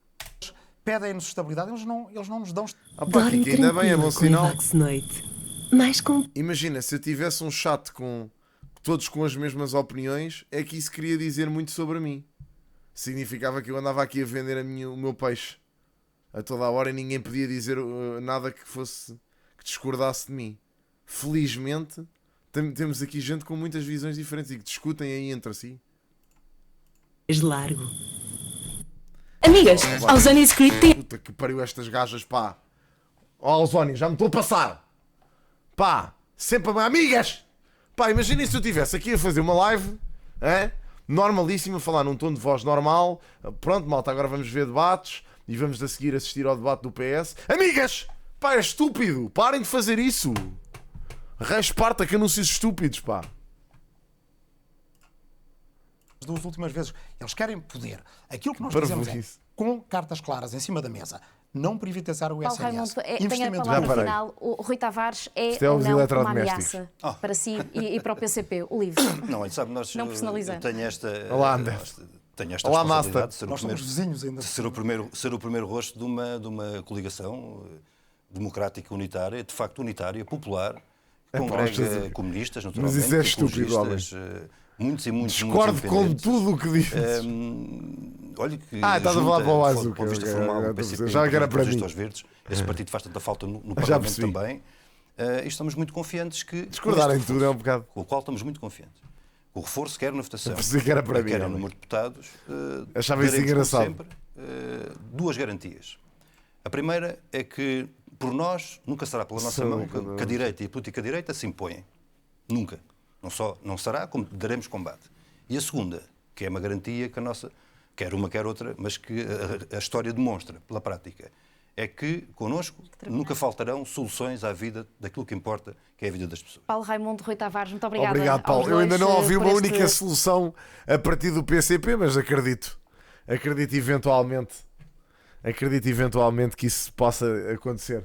pedem-nos estabilidade, eles não nos dão. Dorme Kiki, ainda bem, é bom tranquila com sinal. Evox Noite. Mais com Imagina, se eu tivesse um chat com todos com as mesmas opiniões, é que isso queria dizer muito sobre mim. Significava que eu andava aqui a vender o meu peixe a toda a hora e ninguém podia dizer nada que discordasse de mim. Felizmente, temos aqui gente com muitas visões diferentes e que discutem aí entre si. largo. Amigas, Ozone Script tem... Puta que pariu estas gajas, pá. Ó, Alzoni, já me estou a passar. Pá, sempre a... Amigas! Pá, imaginem se eu estivesse aqui a fazer uma live, normalíssima, a falar num tom de voz normal. Pronto, malta, agora vamos ver debates e vamos a seguir assistir ao debate do PS. Amigas! Pá, é estúpido! Parem de fazer isso! Resparta que anúncios estúpidos, pá. Das últimas vezes, eles querem poder. Aquilo que nós Para dizemos é, isso. com cartas claras em cima da mesa, não privatizar o Paulo SNS. Raimundo, tem a investimento palavra Já parei. final. O Rui Tavares é Isto é ou os não uma eletrodomésticos. ameaça para si e para o PCP? O livro. Não, olha, sabe, nós Não personalizando. tenho esta, Olá, André. tenho esta Olá, responsabilidade Master. de ser, Nós somos vizinhos ainda. ser o primeiro rosto de uma coligação democrática unitária, de facto unitária, popular, que congrega comunistas, naturalmente, isso é estúpido, ecologistas, muitos e muitos Discordo com independentes. tudo o que dizes. Olha que Estás a falar para o junta, Azuca, do ponto de vista ok, formal, ok, o PCP, já que era para Progressistas mim. aos Verdes, esse partido faz tanta falta no Já Parlamento percebi. também. E estamos muito confiantes que... Discordar com em este tudo é um reforço, bocado. com o qual estamos muito confiantes. O reforço, quer na votação, Pensei que era para mim, quer no homem. número de deputados, Achava isso daremos, como engraçado. sempre, duas garantias. A primeira é que, por nós, nunca será pela nossa mão que a direita e a política direita se impõem. Nunca. Não será, como daremos combate. E a segunda, que é uma garantia que a nossa, quer uma, quer outra, mas que a história demonstra, pela prática, é que, connosco, nunca faltarão soluções à vida daquilo que importa, que é a vida das pessoas. Paulo Raimundo, Rui Tavares, muito obrigada. Obrigado, Paulo. aos Eu ainda dois, não ouvi por uma este- única solução a partir do PCP, mas acredito. Acredito eventualmente que isso possa acontecer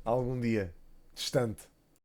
algum dia distante.